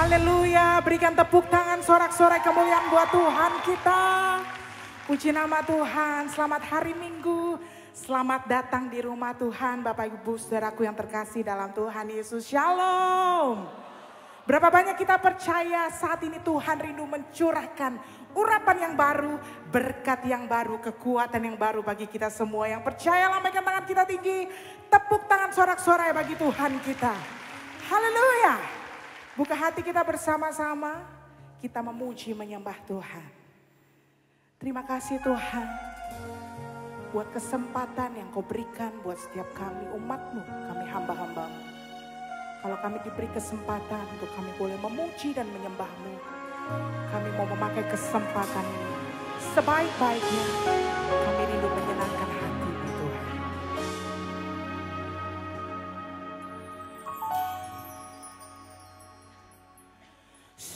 Haleluya, berikan tepuk tangan sorak-sorai kemuliaan buat Tuhan kita. Puji nama Tuhan, selamat hari Minggu. Selamat datang di rumah Tuhan Bapak Ibu Saudaraku yang terkasih dalam Tuhan Yesus. Shalom. Berapa banyak kita percaya saat ini Tuhan rindu mencurahkan urapan yang baru, berkat yang baru, kekuatan yang baru bagi kita semua. Yang percaya lambaikan tangan kita tinggi, tepuk tangan sorak-sorai bagi Tuhan kita. Haleluya. Buka hati kita bersama-sama, kita memuji menyembah Tuhan. Terima kasih Tuhan buat kesempatan yang Kau berikan buat setiap kami umat-Mu, kami hamba-hamba-Mu. Kalau kami diberi kesempatan untuk kami boleh memuji dan menyembah-Mu, kami mau memakai kesempatan ini sebaik-baiknya. Kami rindu menyenangkan hati-Mu Tuhan.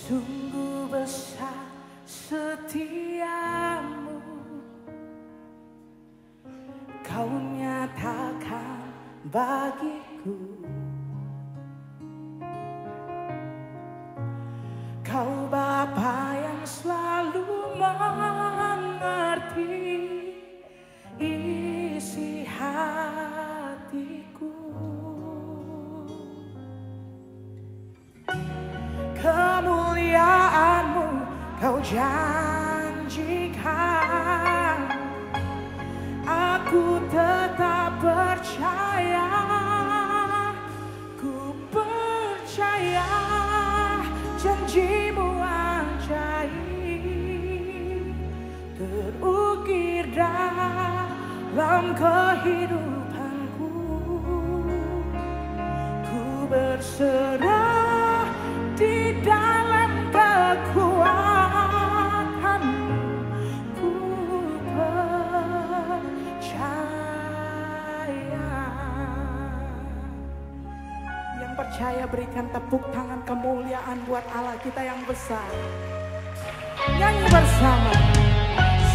Sungguh besar setiamu, Kau nyatakan bagiku. Kau Bapa yang selalu mengerti isi hatiku. Kemuliaan-Mu Kau janjikan, aku tetap percaya, ku percaya janji-Mu ajaib terukir dalam kehidupanku. Ku berserah di dalam kekuatan-Mu, ku percaya. Yang percaya berikan tepuk tangan kemuliaan buat Allah kita yang besar. Nyanyi bersama.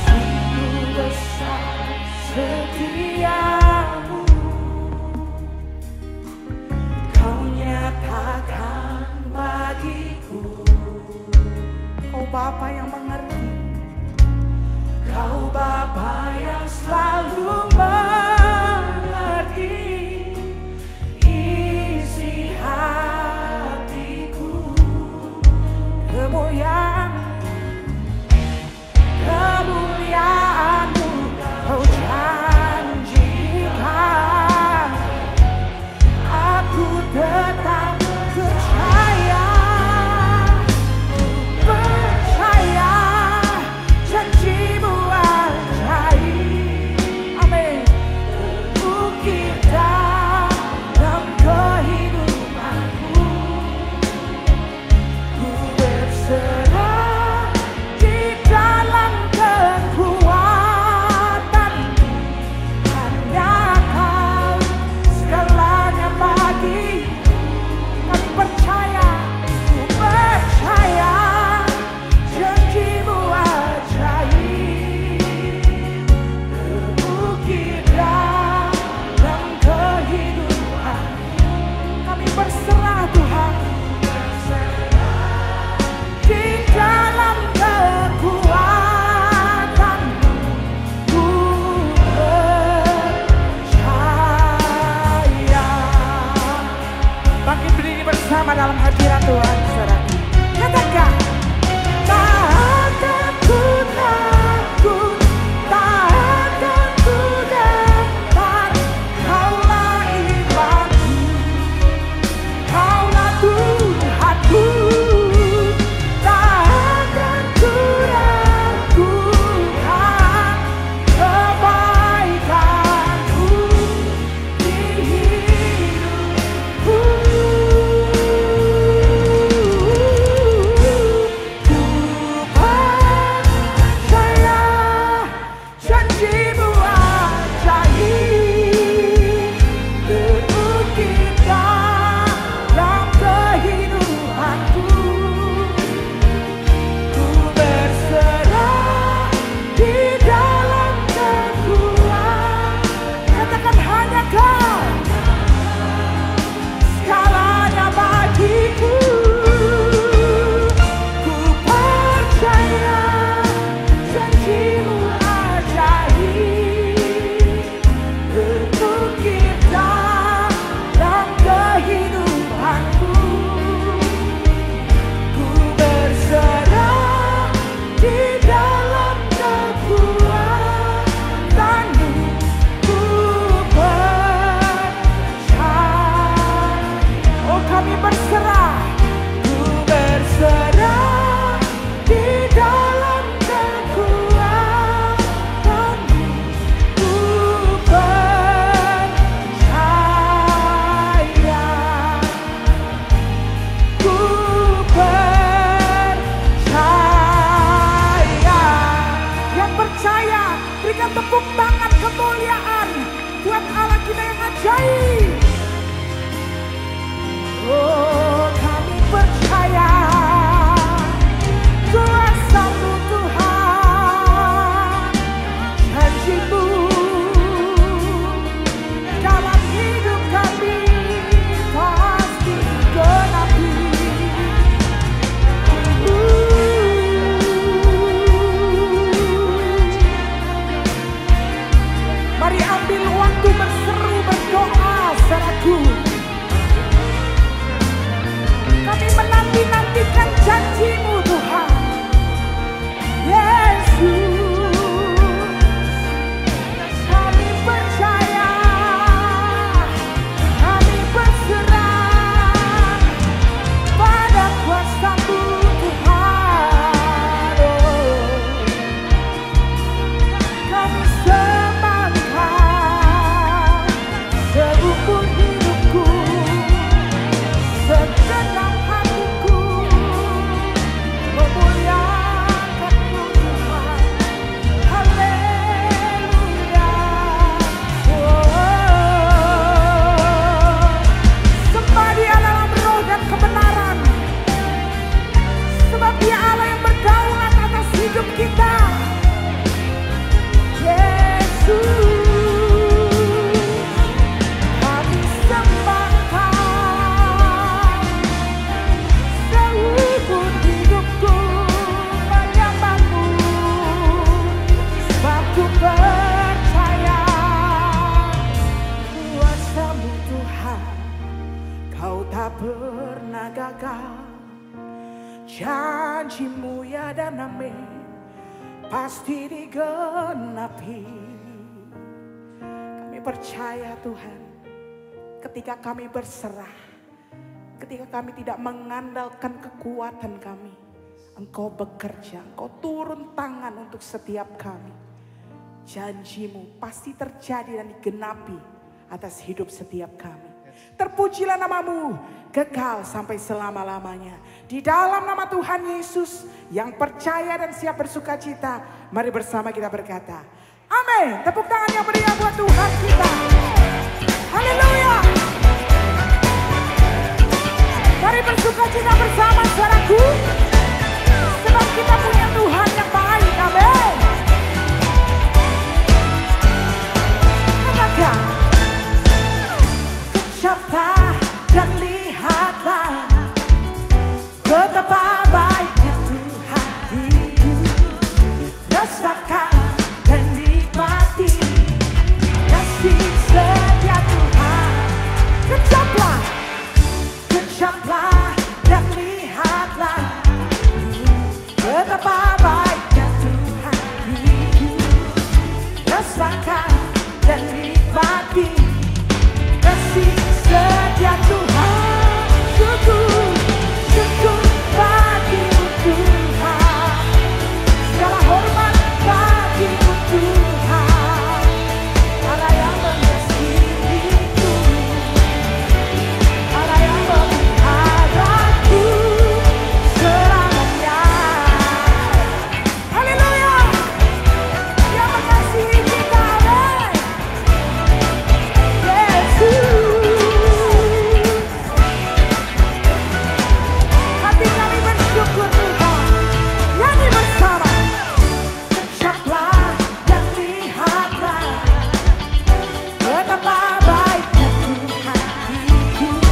Sungguh besar setiamu, Kau nyatakan bagiku. Kau Bapa yang mengerti, Kau Bapa yang selalu mengerti isi hatiku. Kemuliaan-Mu Kau janjikan, aku tetap percaya, ku percaya janji-Mu ajaib. Amin. Terukir dalam kehidupanku. Ku berserah di dalam kekuatan, hanya Kau segalanya bagi. Kami percaya, ku percaya janji-Mu ajaib terukir dalam kehidupan. Kami berserah Tuhan di dalam kekuatan-Mu, ku percaya. Bangkit berdiri bersama dalam hadirat Tuhan, saudaraku. Katakan, tak akan ku takut, tak akan ku dapat. Kaulah imanku, Kaulah Tuhanku. Tak akan ku ragukan kebaikan-Mu di hidupku. Ku janji-Mu Tuhan. Yesus, kami percaya, kami berserah pada kuasa-Mu Tuhan. Kami sembah Engkau seumur hidupku, segenap hatiku memuliakan-Mu Tuhan. Haleluya. Sembah Dia dalam roh dan kebenaran, sebab Dia Allah yang berdaulat atas hidup kita. Yesus, kami sembah Kau seumur hidupku, menyembah-Mu, sebab ku percaya kuasa-Mu Tuhan. Kau tak pernah gagal, janji-Mu ya dan amin pasti digenapi. Kami percaya Tuhan, ketika kami berserah, ketika kami tidak mengandalkan kekuatan kami, Engkau bekerja, Engkau turun tangan untuk setiap kami. Janji-Mu pasti terjadi dan digenapi atas hidup setiap kami. Terpujilah nama-Mu, kekal sampai selama-lamanya. Di dalam nama Tuhan Yesus yang percaya dan siap bersuka cita, mari bersama kita berkata, amin. Tepuk tangan yang meriah buat Tuhan kita. Haleluya. Mari bersuka cita bersama saudaraku, sebab kita punya Tuhan yang baik. Amin. Katakan, kecaplah dan lihatlah betapa baiknya Tuhan hidup. Rasakan dan nikmati kasih setia Tuhan. Kecaplah, kecaplah dan lihatlah betapa baiknya Tuhan hidup. Rasakan dan nikmati kasih setia Tuhan. Syukur, syukur bagi-Mu Tuhan. Segala hormat bagi-Mu Tuhan. Allah yang mengasihiku, Allah yang memeliharaku selamanya. Haleluya. Dia mengasihi kita. Amin. Yesus. Hati kami bersyukur Tuhan. Nyanyi bersama. Kecaplah dan lihatlah betapa baiknya Tuhan hidup.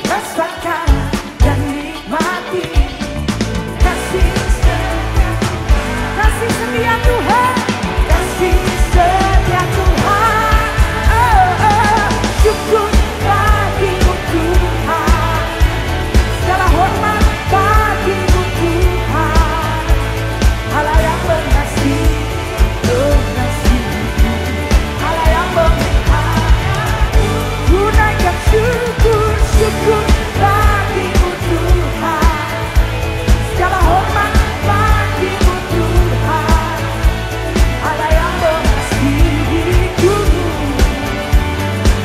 Rasakan dan nikmati kasih setia Tuhan. Kasih setia Tuhan. Syukur bagi-Mu Tuhan. Segala hormat bagi-Mu Tuhan. Allah yang mengasihi, Allah yang memeliharaku. Ku naikkan syukur, syukur bagi-Mu Tuhan. Segala hormat bagi-Mu Tuhan. Allah yang mengasihiku,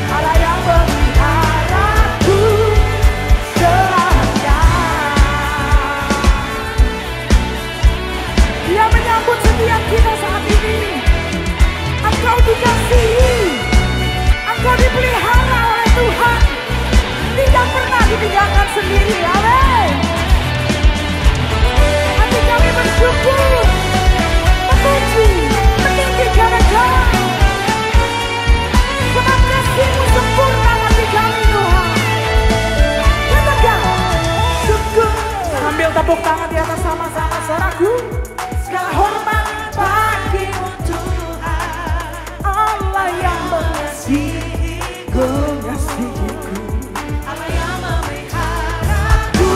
Allah yang memeliharaku selamanya. Dia menyambut setiap kita saat ini. Engkau dikasihi, engkau dipelihara oleh Tuhan, tidak pernah ditinggalkan sendiri. Amin. Hati kami bersyukur, memuji, meninggikan Engkau, sebab kasih-Mu sempurna hati kami Tuhan. Katakan, syukur. Sambil tepuk tangan di atas sama-sama saudaraku. Segala hormat bagi-Mu Tuhan. Allah yang mengasihiku, Allah yang memeliharaku.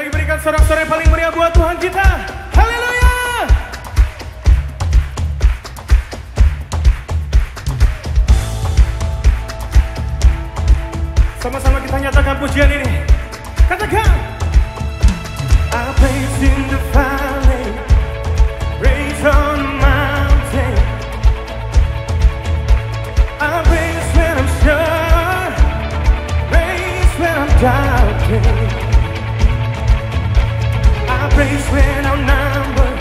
lagi berikan sorak-sorai paling meriah buat Tuhan kita. Haleluya. Sama-sama kita nyatakan pujian ini. Katakan. I praise in the valley, praise on the mountain. I praise when I'm sure, praise when I'm doubting. I praise when I'm numbered,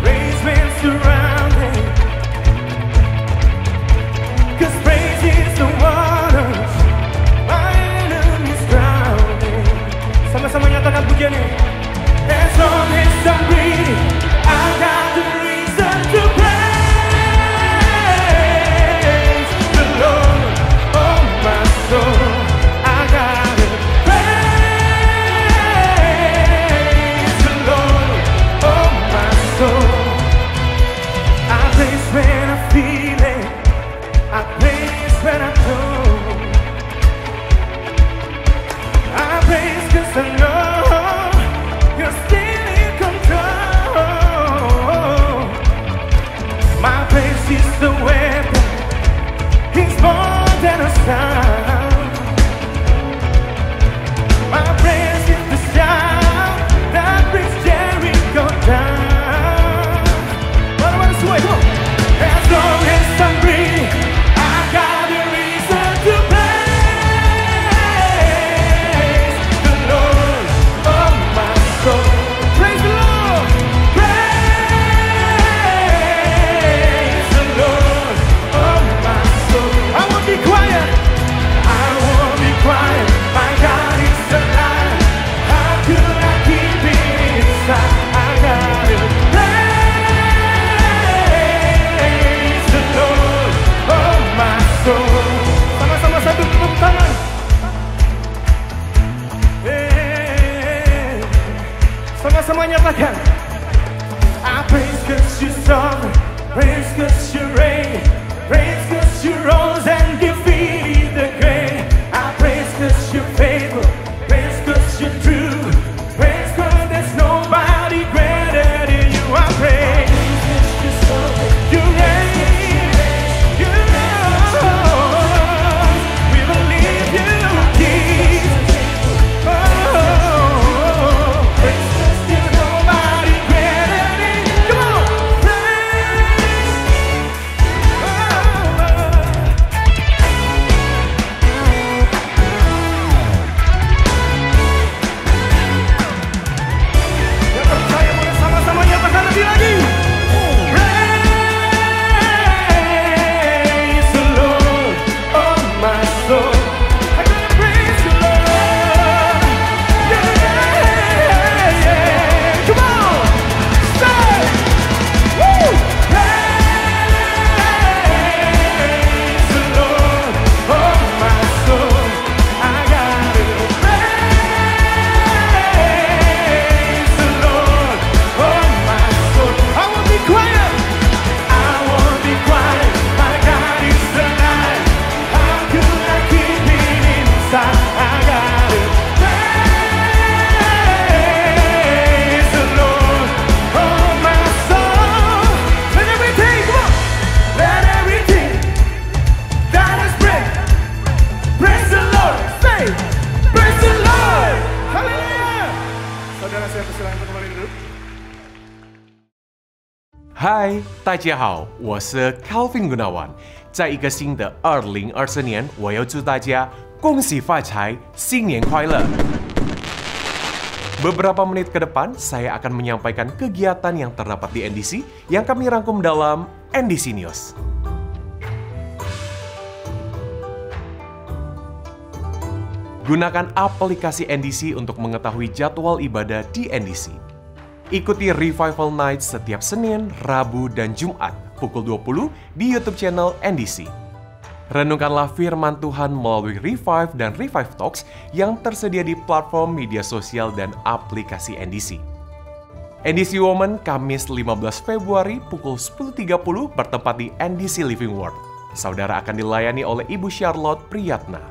praise when surrounded. 'Cause praise is the waters my enemies drowning. Sama-sama nyatakan pujian ini. As long as I'm breathing, I got the reason to praise the Lord, oh my soul. I gotta praise the Lord, oh my soul. I praise when I feel it, I praise when I don't. I praise 'cause I know you're still in control. My praise is the weapon, it's more than a sound. My praise is the shout that brings Jericho down. What is the way? Come on. As long as I'm breathing, I got a reason to praise the Lord, oh my soul. Praise the Lord, praise the Lord, oh my soul. I won't be quiet, I won't be quiet. My God is alive. How could I keep it inside? I gotta praise the Lord, oh my soul. Sama-sama satu tepuk tangan. Sama-sama nyatakan. I praise 'cause you sovereign, praise 'cause you reign, praise 'cause you rose and defeated the grave. I praise 'cause you're faithful, praise 'cause you're true, praise 'cause there's nobody greater than you. I praise you reign, you rose, we believe you, Jesus. Oh, praise 'cause there's nobody greater than you. Come on, praise. Yang percaya boleh sama-sama nyatakan lebih lagi. Praise the Lord, oh my soul. I gotta praise the Lord. Yeah, yeah, yeah. Come on, say, woo. Praise the Lord, oh my soul. I gotta praise the Lord, oh my soul. I won't be quiet. I won't be quiet. My God is alive. How could I keep it inside? I gotta praise the Lord, oh my soul. Let everything, come on. Let everything that is breath praise the Lord. Say, praise the Lord. Hallelujah. Saudara saya persilakan untuk kembali duduk. 嗨，大家好，我是 Calvin Gunawan。在一个新的2024年，我要祝大家恭喜发财，新年快乐。Beberapa menit ke depan, saya akan menyampaikan kegiatan yang terdapat di NDC yang kami rangkum dalam NDC News. Gunakan aplikasi NDC untuk mengetahui jadwal ibadah di NDC. Ikuti Revival Night setiap Senin, Rabu, dan Jumat pukul 20 di YouTube channel NDC. Renungkanlah firman Tuhan melalui Revive dan Revive Talks yang tersedia di platform media sosial dan aplikasi NDC. NDC Women Kamis 15 Februari pukul 10.30 bertempat di NDC Living Word. Saudara akan dilayani oleh Ibu Charlotte Priyatna.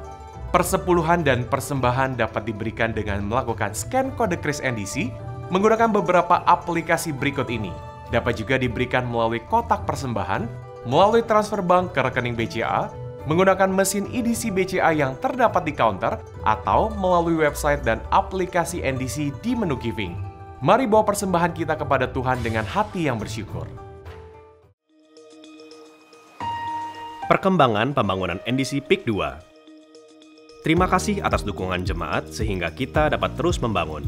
Persepuluhan dan persembahan dapat diberikan dengan melakukan scan kode kris NDC menggunakan beberapa aplikasi berikut ini. Dapat juga diberikan melalui kotak persembahan, melalui transfer bank ke rekening BCA, menggunakan mesin EDC BCA yang terdapat di counter, atau melalui website dan aplikasi NDC di menu giving. Mari bawa persembahan kita kepada Tuhan dengan hati yang bersyukur. Perkembangan pembangunan NDC PIK 2. Terima kasih atas dukungan jemaat sehingga kita dapat terus membangun.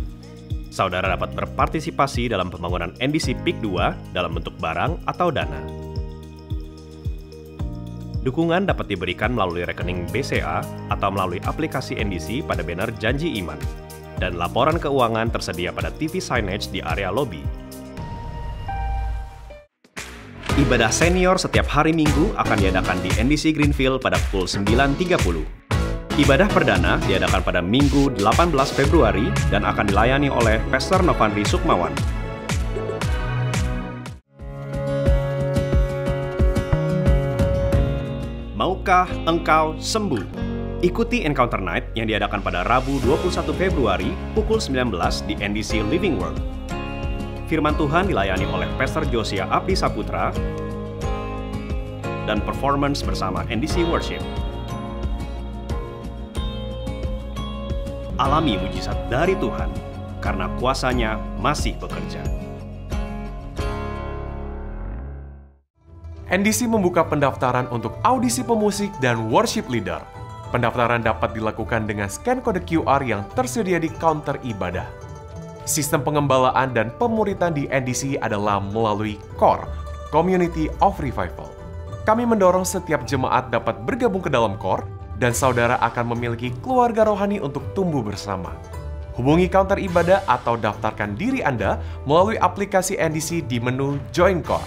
Saudara dapat berpartisipasi dalam pembangunan NDC PIK 2 dalam bentuk barang atau dana. Dukungan dapat diberikan melalui rekening BCA atau melalui aplikasi NDC pada banner Janji Iman. Dan laporan keuangan tersedia pada TV signage di area lobi. Ibadah senior setiap hari Minggu akan diadakan di NDC Greenfield pada pukul 9.30. Ibadah perdana diadakan pada Minggu 18 Februari dan akan dilayani oleh Pastor Novandri Sukmawan. Maukah engkau sembuh? Ikuti Encounter Night yang diadakan pada Rabu 21 Februari pukul 19 di NDC Living World. Firman Tuhan dilayani oleh Pastor Josia Abdi Saputra dan performance bersama NDC Worship. Alami mujizat dari Tuhan, karena kuasa-Nya masih bekerja. NDC membuka pendaftaran untuk audisi pemusik dan worship leader. Pendaftaran dapat dilakukan dengan scan kode QR yang tersedia di counter ibadah. Sistem pengembalaan dan pemuritan di NDC adalah melalui CORE, Community of Revival. Kami mendorong setiap jemaat dapat bergabung ke dalam CORE, dan saudara akan memiliki keluarga rohani untuk tumbuh bersama. Hubungi counter ibadah atau daftarkan diri Anda melalui aplikasi NDC di menu Join Core.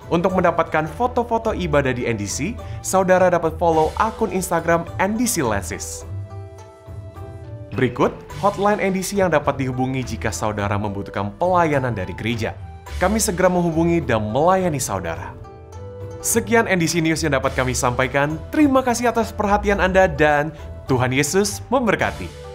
Untuk mendapatkan foto-foto ibadah di NDC, saudara dapat follow akun Instagram NDC Lenses. Berikut hotline NDC yang dapat dihubungi jika saudara membutuhkan pelayanan dari gereja. Kami segera menghubungi dan melayani saudara. Sekian NDC News yang dapat kami sampaikan. Terima kasih atas perhatian Anda dan Tuhan Yesus memberkati.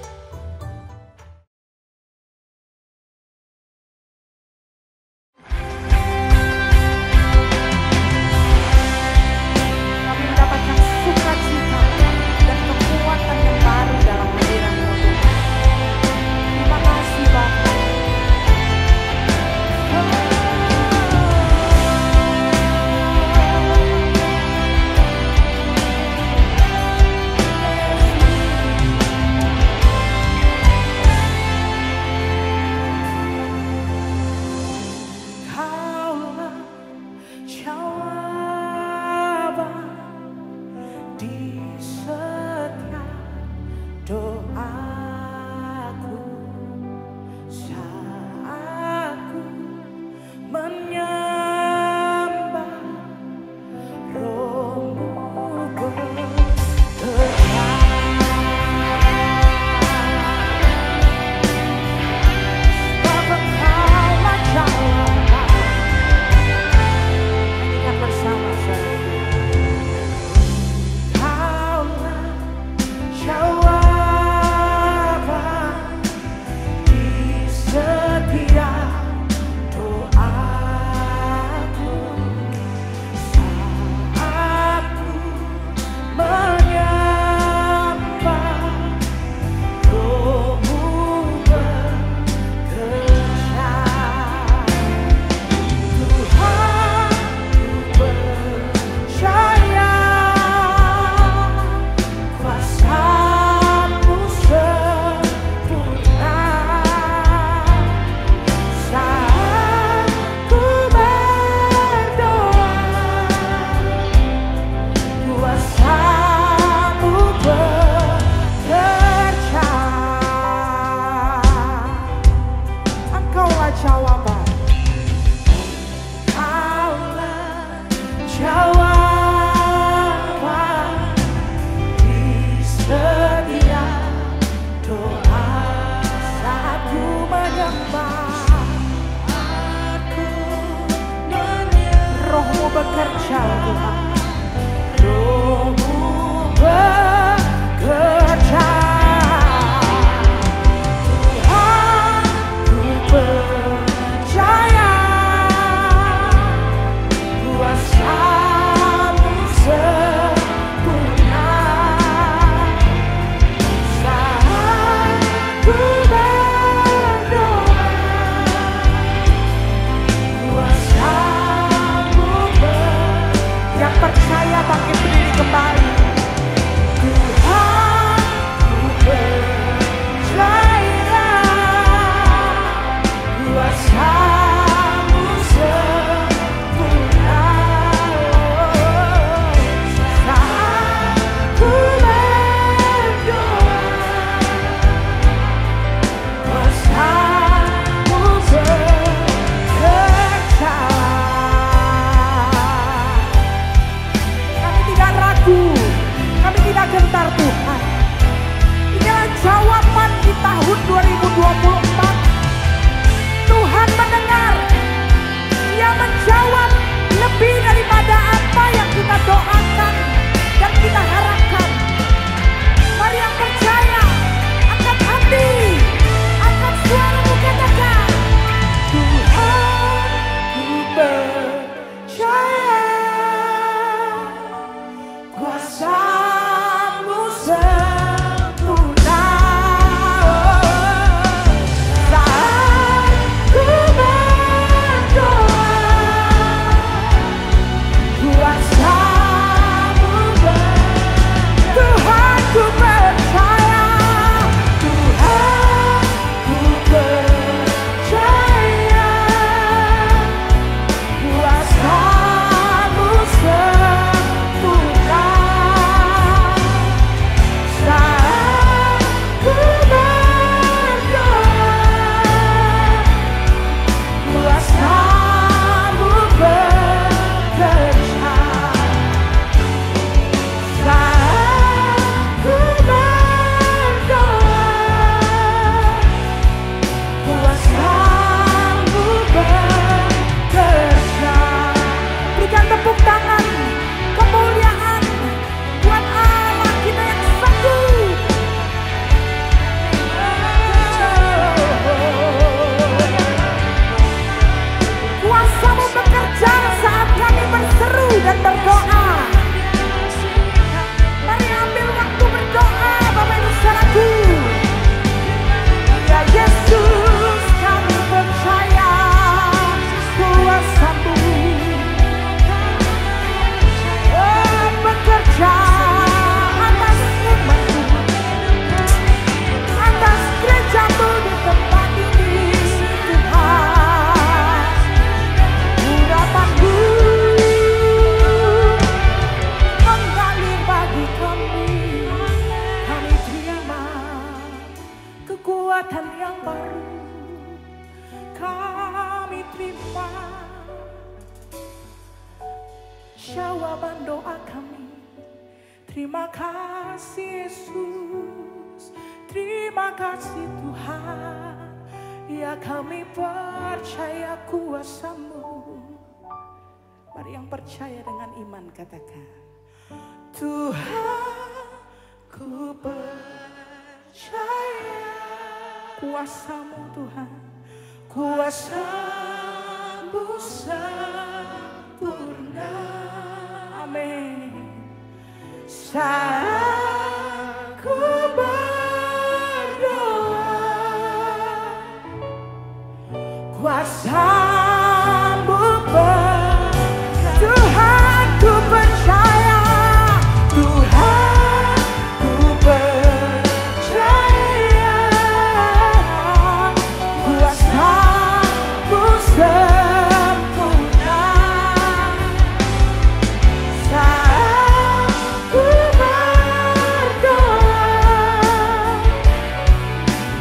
jawaban doa kami. Terima kasih Yesus, terima kasih Tuhan. Ya kami percaya kuasa-Mu. Mari yang percaya dengan iman katakan, Tuhan ku percaya kuasa-Mu Tuhan. Kuasa-Mu sempurna. Amin. Saat ku berdoa, kuasa-Mu Tuhan ku percaya, Tuhan ku percaya, kuasa-Mu sempurna. Saat ku berdoa,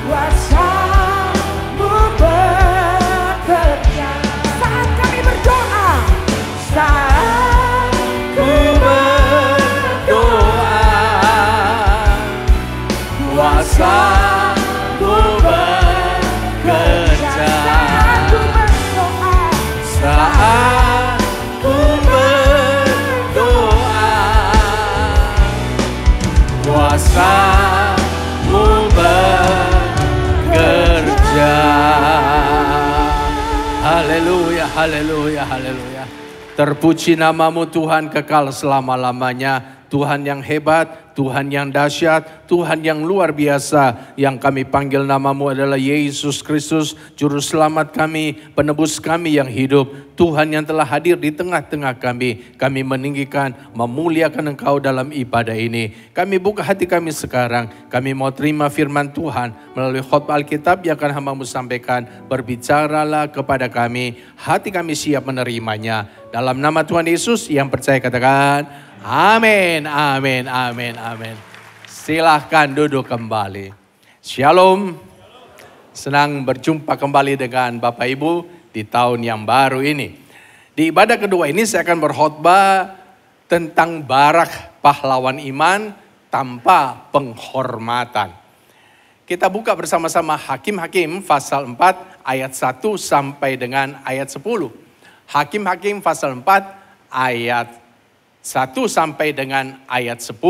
kuasa-Mu bekerja. Saat kami berdoa, saat ku berdoa, kuasa-Mu bekerja. saat ku berdoa, Saat ku berdoa, kuasa-Mu bekerja. Haleluya, haleluya, haleluya. Terpuji nama-Mu Tuhan kekal selama-lamanya. Tuhan yang hebat, Tuhan yang dahsyat, Tuhan yang luar biasa. Yang kami panggil nama-Mu adalah Yesus Kristus, Juru Selamat kami, penebus kami yang hidup. Tuhan yang telah hadir di tengah-tengah kami. Kami meninggikan, memuliakan Engkau dalam ibadah ini. Kami buka hati kami sekarang. Kami mau terima firman Tuhan melalui khotbah Alkitab yang akan hamba-Mu sampaikan. Berbicaralah kepada kami, hati kami siap menerimanya. Dalam nama Tuhan Yesus yang percaya katakan, amin, amin, amin, amin. Silahkan duduk kembali. Shalom. Senang berjumpa kembali dengan Bapak Ibu di tahun yang baru ini. Di ibadah kedua ini saya akan berkhotbah tentang barak pahlawan iman tanpa penghormatan. Kita buka bersama-sama Hakim-Hakim pasal 4 ayat 1 sampai dengan ayat 10. Hakim-Hakim pasal 4 ayat 1 sampai dengan ayat 10.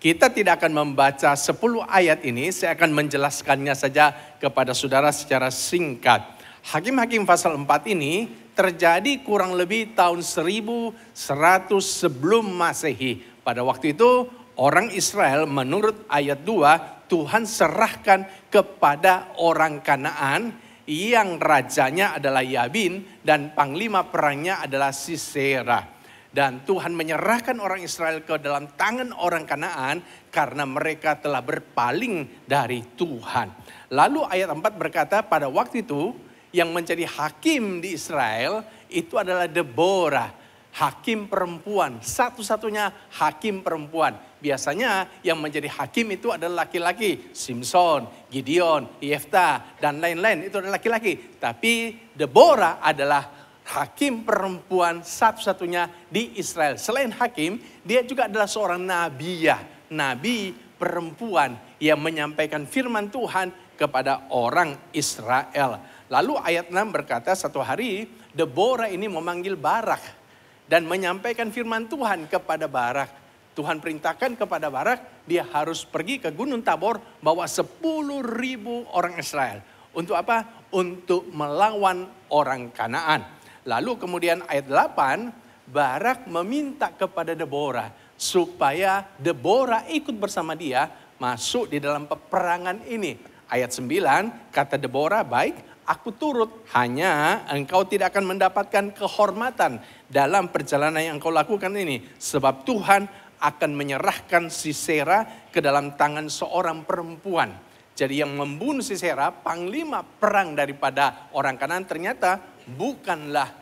Kita tidak akan membaca 10 ayat ini, saya akan menjelaskannya saja kepada saudara secara singkat. Hakim-Hakim pasal 4 ini terjadi kurang lebih tahun 1100 sebelum Masehi. Pada waktu itu orang Israel menurut ayat 2 Tuhan serahkan kepada orang Kanaan yang rajanya adalah Yabin dan panglima perangnya adalah Sisera. Dan Tuhan menyerahkan orang Israel ke dalam tangan orang Kanaan karena mereka telah berpaling dari Tuhan. Lalu ayat 4 berkata pada waktu itu yang menjadi hakim di Israel itu adalah Deborah. Hakim perempuan, satu-satunya hakim perempuan. Biasanya yang menjadi hakim itu adalah laki-laki. Simson, Gideon, Yefta, dan lain-lain itu adalah laki-laki. Tapi Deborah adalah hakim perempuan satu-satunya di Israel. Selain hakim, dia juga adalah seorang nabiyah. Nabi perempuan yang menyampaikan firman Tuhan kepada orang Israel. Lalu ayat 6 berkata satu hari Deborah ini memanggil Barak dan menyampaikan firman Tuhan kepada Barak. Tuhan perintahkan kepada Barak, dia harus pergi ke Gunung Tabor bawa 10.000 orang Israel. Untuk apa? Untuk melawan orang Kanaan. Lalu kemudian ayat 8, Barak meminta kepada Deborah supaya Deborah ikut bersama dia masuk di dalam peperangan ini. Ayat 9, kata Deborah, baik, aku turut, hanya engkau tidak akan mendapatkan kehormatan dalam perjalanan yang engkau lakukan ini. Sebab Tuhan akan menyerahkan Sisera ke dalam tangan seorang perempuan. Jadi yang membunuh Sisera, panglima perang daripada orang Kanaan ternyata bukanlah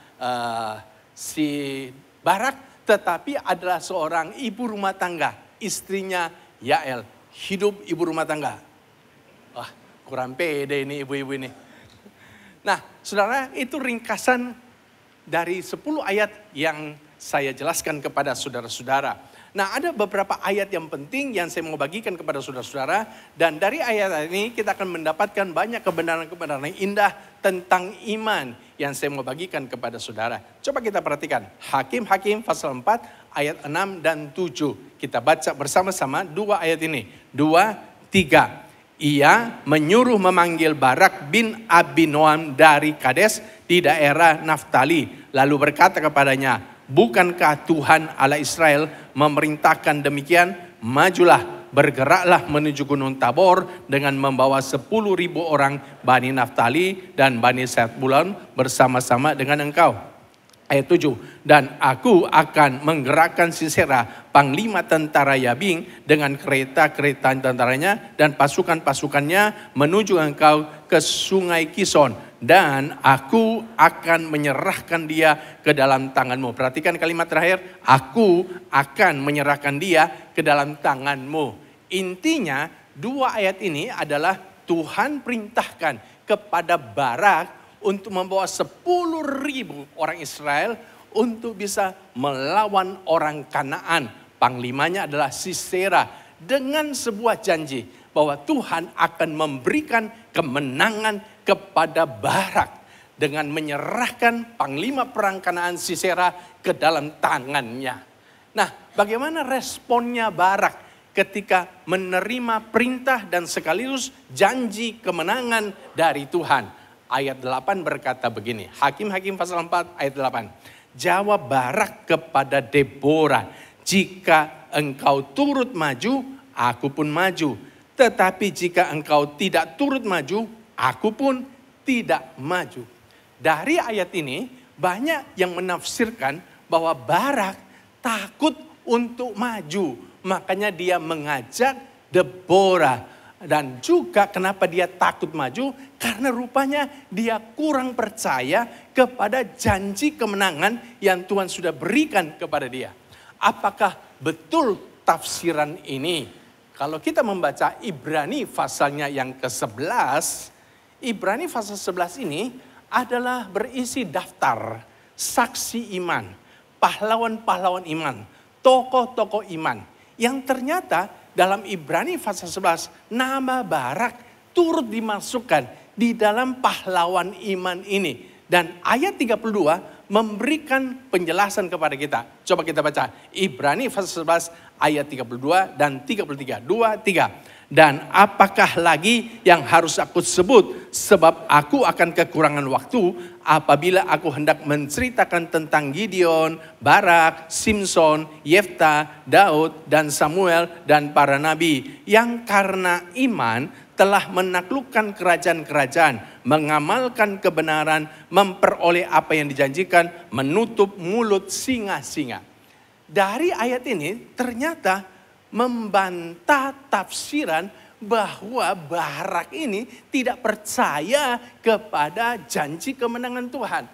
si Barak, tetapi adalah seorang ibu rumah tangga, istrinya Yael. Hidup ibu rumah tangga. Wah, kurang pede ini ibu-ibu ini. Nah, saudara, itu ringkasan dari 10 ayat yang saya jelaskan kepada saudara-saudara. Nah, ada beberapa ayat yang penting yang saya mau bagikan kepada saudara-saudara. Dan dari ayat ini kita akan mendapatkan banyak kebenaran-kebenaran yang indah tentang iman yang saya mau bagikan kepada saudara. Coba kita perhatikan. Hakim-Hakim pasal 4 ayat 6 dan 7. Kita baca bersama-sama dua ayat ini. 2, 3. Ia menyuruh memanggil Barak bin Abinoam dari Kades di daerah Naftali. Lalu berkata kepadanya, bukankah Tuhan Allah Israel memerintahkan demikian? Majulah, bergeraklah menuju Gunung Tabor dengan membawa 10.000 orang Bani Naftali dan Bani Sebulun bersama-sama dengan engkau. Ayat 7, dan aku akan menggerakkan Sisera, panglima tentara Yabing, dengan kereta-kereta tentaranya dan pasukan-pasukannya menuju engkau ke sungai Kison. Dan aku akan menyerahkan dia ke dalam tanganmu. Perhatikan kalimat terakhir, aku akan menyerahkan dia ke dalam tanganmu. Intinya dua ayat ini adalah Tuhan perintahkan kepada Barak untuk membawa 10.000 orang Israel untuk bisa melawan orang Kanaan. Panglimanya adalah Sisera dengan sebuah janji bahwa Tuhan akan memberikan kemenangan kepada Barak dengan menyerahkan panglima perang Kanaan Sisera ke dalam tangannya. Nah, bagaimana responnya Barak ketika menerima perintah dan sekaligus janji kemenangan dari Tuhan? Ayat 8 berkata begini, Hakim-Hakim pasal 4 ayat 8. Jawab Barak kepada Deborah, jika engkau turut maju, aku pun maju. Tetapi jika engkau tidak turut maju, aku pun tidak maju. Dari ayat ini banyak yang menafsirkan bahwa Barak takut untuk maju. Makanya dia mengajak Deborah. Dan juga kenapa dia takut maju? Karena rupanya dia kurang percaya kepada janji kemenangan yang Tuhan sudah berikan kepada dia. Apakah betul tafsiran ini? Kalau kita membaca Ibrani pasalnya yang ke-11, Ibrani pasal 11 ini adalah berisi daftar saksi iman, pahlawan-pahlawan iman, tokoh-tokoh iman. Yang ternyata dalam Ibrani pasal 11, nama Barak turut dimasukkan di dalam pahlawan iman ini. Dan ayat 32 memberikan penjelasan kepada kita. Coba kita baca Ibrani pasal 11 ayat 32 dan 33. 2, 3. Dan apakah lagi yang harus aku sebut? Sebab aku akan kekurangan waktu apabila aku hendak menceritakan tentang Gideon, Barak, Simson, Yefta, Daud, dan Samuel, dan para nabi. Yang karena iman telah menaklukkan kerajaan-kerajaan, mengamalkan kebenaran, memperoleh apa yang dijanjikan, menutup mulut singa-singa. Dari ayat ini ternyata membantah tafsiran bahwa Barak ini tidak percaya kepada janji kemenangan Tuhan.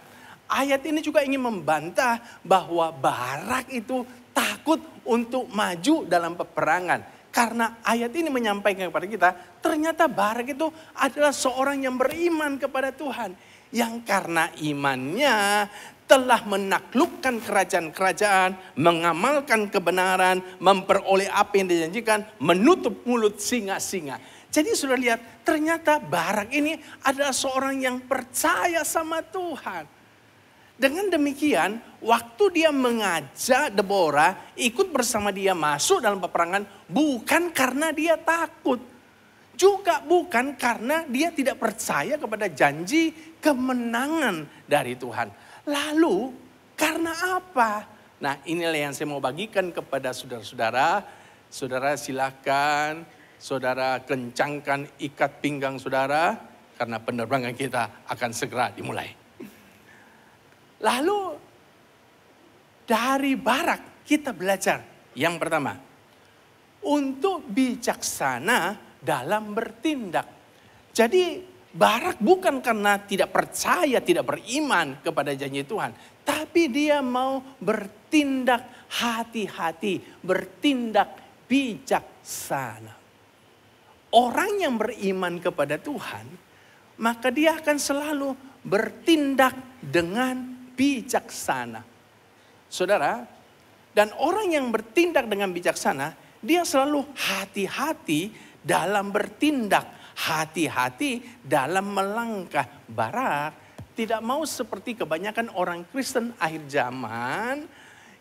Ayat ini juga ingin membantah bahwa Barak itu takut untuk maju dalam peperangan. Karena ayat ini menyampaikan kepada kita, ternyata Barak itu adalah seorang yang beriman kepada Tuhan. Yang karena imannya telah menaklukkan kerajaan-kerajaan, mengamalkan kebenaran, memperoleh apa yang dijanjikan, menutup mulut singa-singa. Jadi sudah lihat, ternyata Barak ini adalah seorang yang percaya sama Tuhan. Dengan demikian, waktu dia mengajak Deborah ikut bersama dia masuk dalam peperangan, bukan karena dia takut. Juga bukan karena dia tidak percaya kepada janji kemenangan dari Tuhan. Lalu karena apa? Nah, inilah yang saya mau bagikan kepada saudara-saudara. Saudara silakan, saudara kencangkan ikat pinggang saudara. Karena penerbangan kita akan segera dimulai. Lalu dari Barak kita belajar. Yang pertama, untuk bijaksana dalam bertindak. Jadi Barak bukan karena tidak percaya, tidak beriman kepada janji Tuhan. Tapi dia mau bertindak hati-hati, bertindak bijaksana. Orang yang beriman kepada Tuhan, maka dia akan selalu bertindak dengan bijaksana. Saudara, dan orang yang bertindak dengan bijaksana, dia selalu hati-hati dalam bertindak, hati-hati dalam melangkah. Barak tidak mau seperti kebanyakan orang Kristen akhir zaman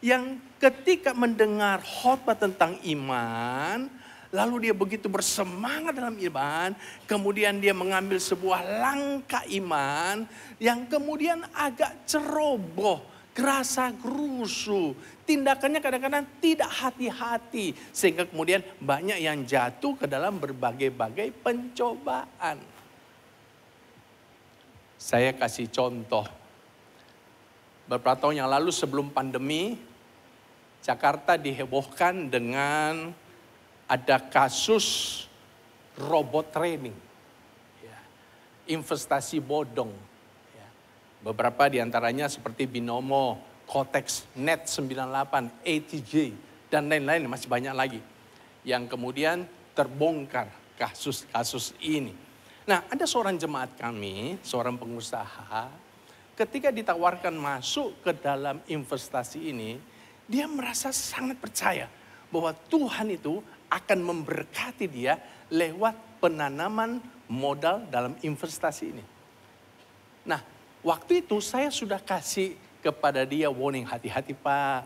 yang ketika mendengar khotbah tentang iman, lalu dia begitu bersemangat dalam iman, kemudian dia mengambil sebuah langkah iman yang kemudian agak ceroboh, kerasa gerusu, tindakannya kadang-kadang tidak hati-hati, sehingga kemudian banyak yang jatuh ke dalam berbagai-bagai pencobaan. Saya kasih contoh. Beberapa tahun yang lalu sebelum pandemi, Jakarta dihebohkan dengan ada kasus robot training, investasi bodong. Beberapa diantaranya seperti Binomo, Kotex, Net 98, ATJ, dan lain-lain masih banyak lagi. Yang kemudian terbongkar kasus-kasus ini. Nah, ada seorang jemaat kami, seorang pengusaha, ketika ditawarkan masuk ke dalam investasi ini, dia merasa sangat percaya bahwa Tuhan itu akan memberkati dia lewat penanaman modal dalam investasi ini. Nah, waktu itu saya sudah kasih kepada dia warning, hati-hati Pak,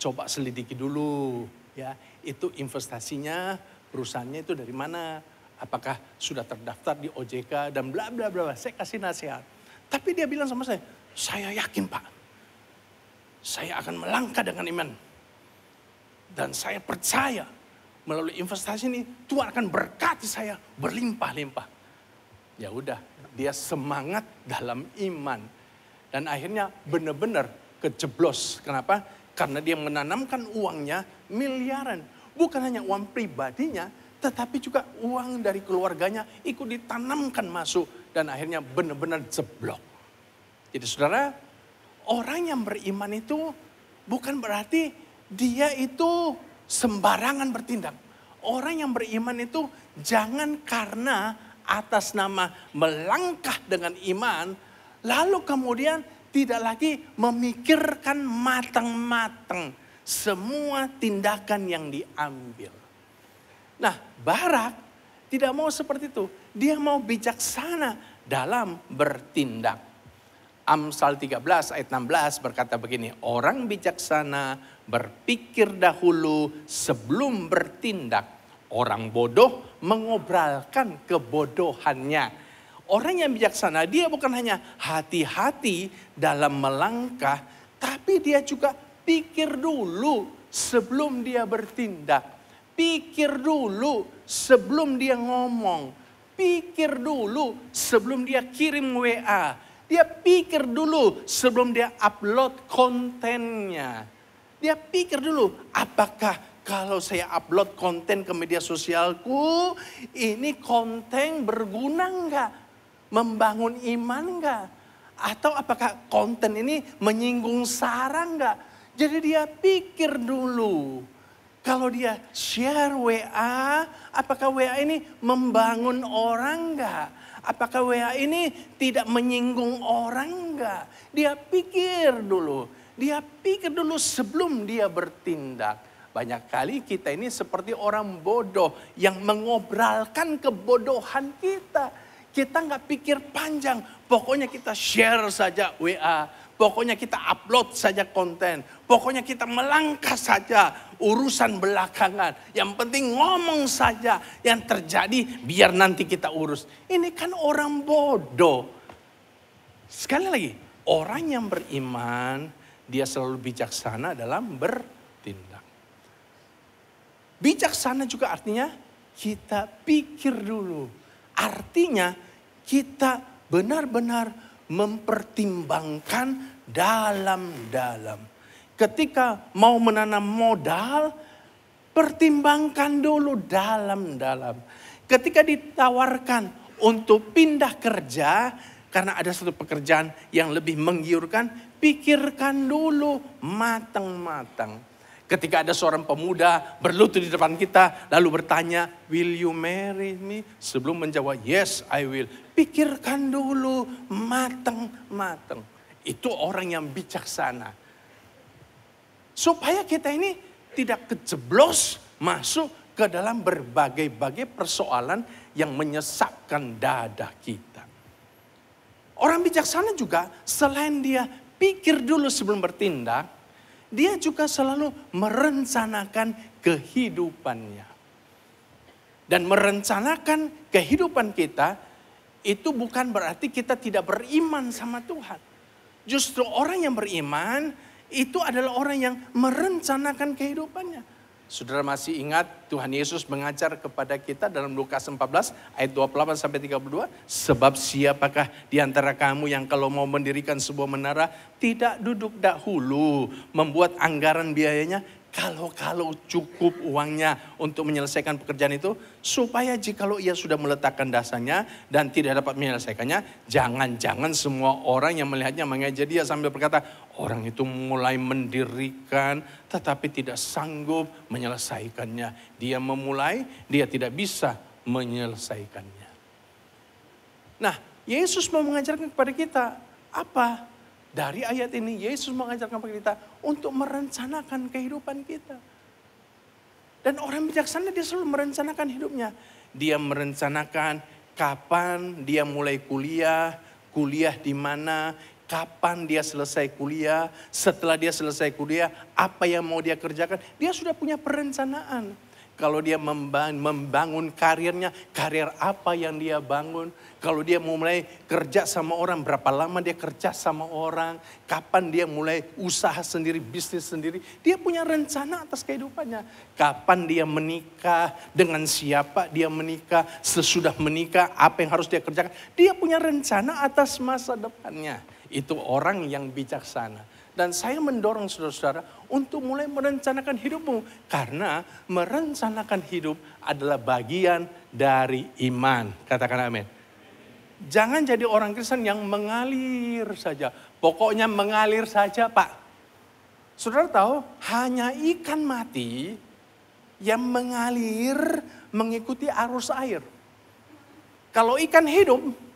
coba selidiki dulu ya, itu investasinya, perusahaannya itu dari mana, apakah sudah terdaftar di OJK dan bla bla bla. Saya kasih nasihat. Tapi dia bilang sama saya yakin Pak, saya akan melangkah dengan iman. Dan saya percaya melalui investasi ini Tuhan akan berkati saya berlimpah-limpah. Ya udah, dia semangat dalam iman. Dan akhirnya benar-benar kejeblos. Kenapa? Karena dia menanamkan uangnya miliaran. Bukan hanya uang pribadinya, tetapi juga uang dari keluarganya ikut ditanamkan masuk. Dan akhirnya benar-benar jeblok. Jadi saudara, orang yang beriman itu bukan berarti dia itu sembarangan bertindak. Orang yang beriman itu jangan karena atas nama melangkah dengan iman, lalu kemudian tidak lagi memikirkan matang-matang semua tindakan yang diambil. Nah, Barak tidak mau seperti itu. Dia mau bijaksana dalam bertindak. Amsal 13 ayat 16 berkata begini, orang bijaksana berpikir dahulu sebelum bertindak. Orang bodoh mengobralkan kebodohannya. Orang yang bijaksana dia bukan hanya hati-hati dalam melangkah, tapi dia juga pikir dulu sebelum dia bertindak. Pikir dulu sebelum dia ngomong. Pikir dulu sebelum dia kirim WA. Dia pikir dulu sebelum dia upload kontennya. Dia pikir dulu, apakah kalau saya upload konten ke media sosialku, ini konten berguna enggak? Membangun iman enggak? Atau apakah konten ini menyinggung sara enggak? Jadi dia pikir dulu. Kalau dia share WA, apakah WA ini membangun orang enggak? Apakah WA ini tidak menyinggung orang enggak? Dia pikir dulu. Dia pikir dulu sebelum dia bertindak. Banyak kali kita ini seperti orang bodoh yang mengobralkan kebodohan kita. Kita nggak pikir panjang. Pokoknya kita share saja WA. Pokoknya kita upload saja konten. Pokoknya kita melangkah saja urusan belakangan. Yang penting ngomong saja. Yang terjadi biar nanti kita urus. Ini kan orang bodoh. Sekali lagi, orang yang beriman, dia selalu bijaksana dalam bertindak. Bijaksana juga artinya kita pikir dulu. Artinya kita benar-benar mempertimbangkan dalam-dalam. Ketika mau menanam modal, pertimbangkan dulu dalam-dalam. Ketika ditawarkan untuk pindah kerja, karena ada satu pekerjaan yang lebih menggiurkan, pikirkan dulu matang-matang. Ketika ada seorang pemuda berlutut di depan kita, lalu bertanya, will you marry me? Sebelum menjawab, yes I will. Pikirkan dulu matang-matang. Itu orang yang bijaksana. Supaya kita ini tidak kejeblos masuk ke dalam berbagai-bagai persoalan yang menyesakkan dada kita. Orang bijaksana juga selain dia pikir dulu sebelum bertindak, dia juga selalu merencanakan kehidupannya. Dan merencanakan kehidupan kita itu bukan berarti kita tidak beriman sama Tuhan. Justru orang yang beriman itu adalah orang yang merencanakan kehidupannya. Saudara masih ingat Tuhan Yesus mengajar kepada kita dalam Lukas 14 ayat 28 sampai 32. Sebab siapakah di antara kamu yang kalau mau mendirikan sebuah menara tidak duduk dahulu membuat anggaran biayanya, kalau cukup uangnya untuk menyelesaikan pekerjaan itu, supaya jikalau ia sudah meletakkan dasarnya dan tidak dapat menyelesaikannya, jangan-jangan semua orang yang melihatnya mengejar dia sambil berkata, orang itu mulai mendirikan tetapi tidak sanggup menyelesaikannya. Dia memulai, dia tidak bisa menyelesaikannya. Nah, Yesus mau mengajarkan kepada kita apa? Dari ayat ini Yesus mengajarkan kepada kita untuk merencanakan kehidupan kita. Dan orang bijaksana dia selalu merencanakan hidupnya. Dia merencanakan kapan dia mulai kuliah di mana, kapan dia selesai kuliah, setelah dia selesai kuliah apa yang mau dia kerjakan. Dia sudah punya perencanaan. Kalau dia membangun karirnya, karir apa yang dia bangun. Kalau dia mau mulai kerja sama orang, berapa lama dia kerja sama orang. Kapan dia mulai usaha sendiri, bisnis sendiri. Dia punya rencana atas kehidupannya. Kapan dia menikah, dengan siapa dia menikah. Sesudah menikah, apa yang harus dia kerjakan. Dia punya rencana atas masa depannya. Itu orang yang bijaksana. Dan saya mendorong saudara-saudara untuk mulai merencanakan hidupmu. Karena merencanakan hidup adalah bagian dari iman. Katakan amin. Jangan jadi orang Kristen yang mengalir saja. Pokoknya mengalir saja Pak. Saudara tahu hanya ikan mati yang mengalir mengikuti arus air. Kalau ikan hidup,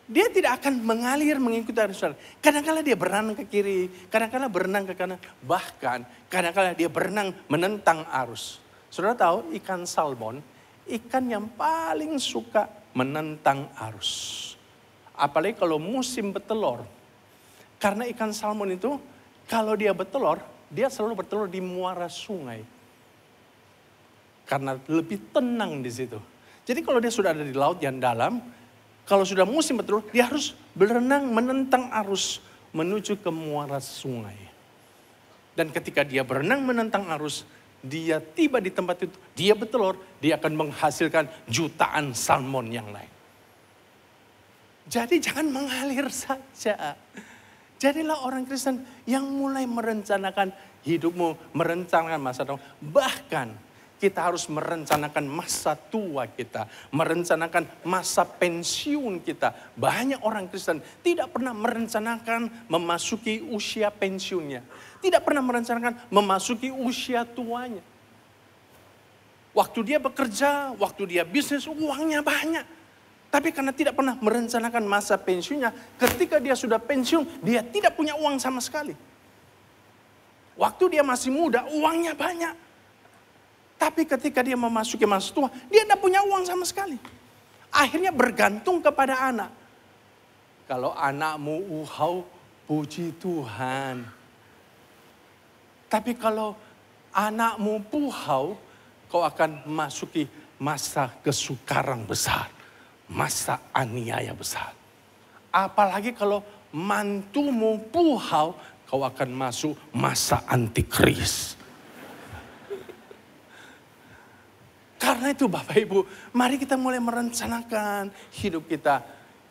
dia tidak akan mengalir mengikuti arus air. Kadang-kadang dia berenang ke kiri, kadang-kadang berenang ke kanan. Bahkan kadang-kadang dia berenang menentang arus. Saudara tahu ikan salmon, ikan yang paling suka menentang arus. Apalagi kalau musim bertelur. Karena ikan salmon itu kalau dia bertelur, dia selalu bertelur di muara sungai. Karena lebih tenang di situ. Jadi kalau dia sudah ada di laut yang dalam, kalau sudah musim bertelur, dia harus berenang menentang arus menuju ke muara sungai. Dan ketika dia berenang menentang arus, dia tiba di tempat itu, dia bertelur, dia akan menghasilkan jutaan salmon yang lain. Jadi jangan mengalir saja. Jadilah orang Kristen yang mulai merencanakan hidupmu, merencanakan masa depan. Bahkan kita harus merencanakan masa tua kita, merencanakan masa pensiun kita. Banyak orang Kristen tidak pernah merencanakan memasuki usia pensiunnya. Tidak pernah merencanakan memasuki usia tuanya. Waktu dia bekerja, waktu dia bisnis, uangnya banyak. Tapi karena tidak pernah merencanakan masa pensiunnya, ketika dia sudah pensiun, dia tidak punya uang sama sekali. Waktu dia masih muda, uangnya banyak. Tapi ketika dia memasuki masa tua, dia tidak punya uang sama sekali. Akhirnya bergantung kepada anak. Kalau anakmu puji Tuhan. Tapi kalau anakmu puhau, kau akan memasuki masa kesukaran besar. Masa aniaya besar. Apalagi kalau mantumu puhau, kau akan masuk masa antikris. Karena itu Bapak Ibu, mari kita mulai merencanakan hidup kita.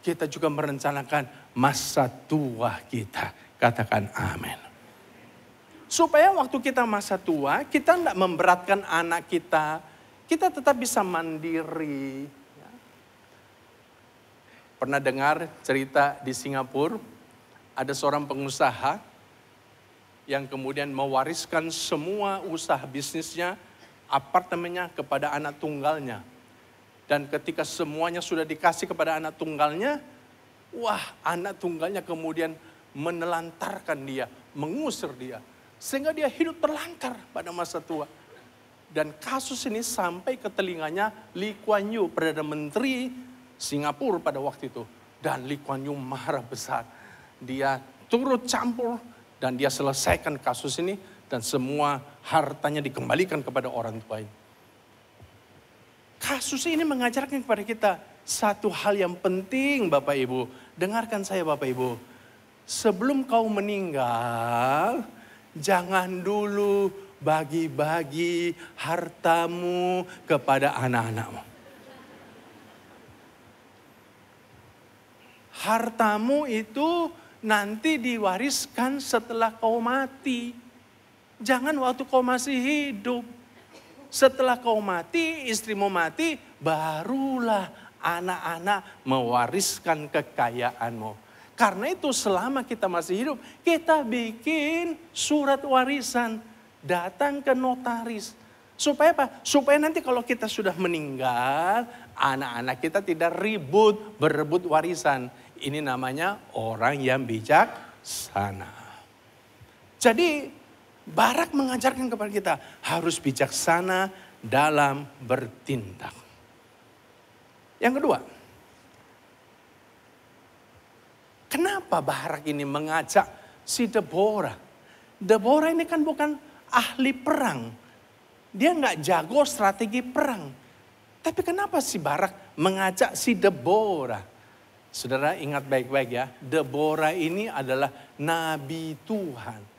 Kita juga merencanakan masa tua kita. Katakan amin. Supaya waktu kita masa tua, kita tidak memberatkan anak kita. Kita tetap bisa mandiri. Pernah dengar cerita di Singapura, ada seorang pengusaha yang kemudian mewariskan semua usaha bisnisnya, apartemennya kepada anak tunggalnya. Dan ketika semuanya sudah dikasih kepada anak tunggalnya, anak tunggalnya kemudian menelantarkan dia, mengusir dia. Sehingga dia hidup terlantar pada masa tua. Dan kasus ini sampai ke telinganya Lee Kuan Yew, Perdana Menteri Singapura pada waktu itu. Dan Lee Kuan Yew marah besar. Dia turut campur dan dia selesaikan kasus ini. Dan semua hartanya dikembalikan kepada orang tua ini. Kasus ini mengajarkan kepada kita satu hal yang penting Bapak Ibu. Dengarkan saya Bapak Ibu. Sebelum kau meninggal, jangan dulu bagi-bagi hartamu kepada anak-anakmu. Hartamu itu nanti diwariskan setelah kau mati. Jangan waktu kau masih hidup. Setelah kau mati, istrimu mati, barulah anak-anak mewariskan kekayaanmu. Karena itu selama kita masih hidup, kita bikin surat warisan. Datang ke notaris. Supaya apa? Supaya nanti kalau kita sudah meninggal, anak-anak kita tidak ribut berebut warisan. Ini namanya orang yang bijaksana. Jadi Barak mengajarkan kepada kita harus bijaksana dalam bertindak. Yang kedua, kenapa Barak ini mengajak si Deborah? Deborah ini kan bukan ahli perang. Dia nggak jago strategi perang. Tapi kenapa si Barak mengajak si Deborah? Saudara ingat baik-baik ya. Deborah ini adalah nabi Tuhan.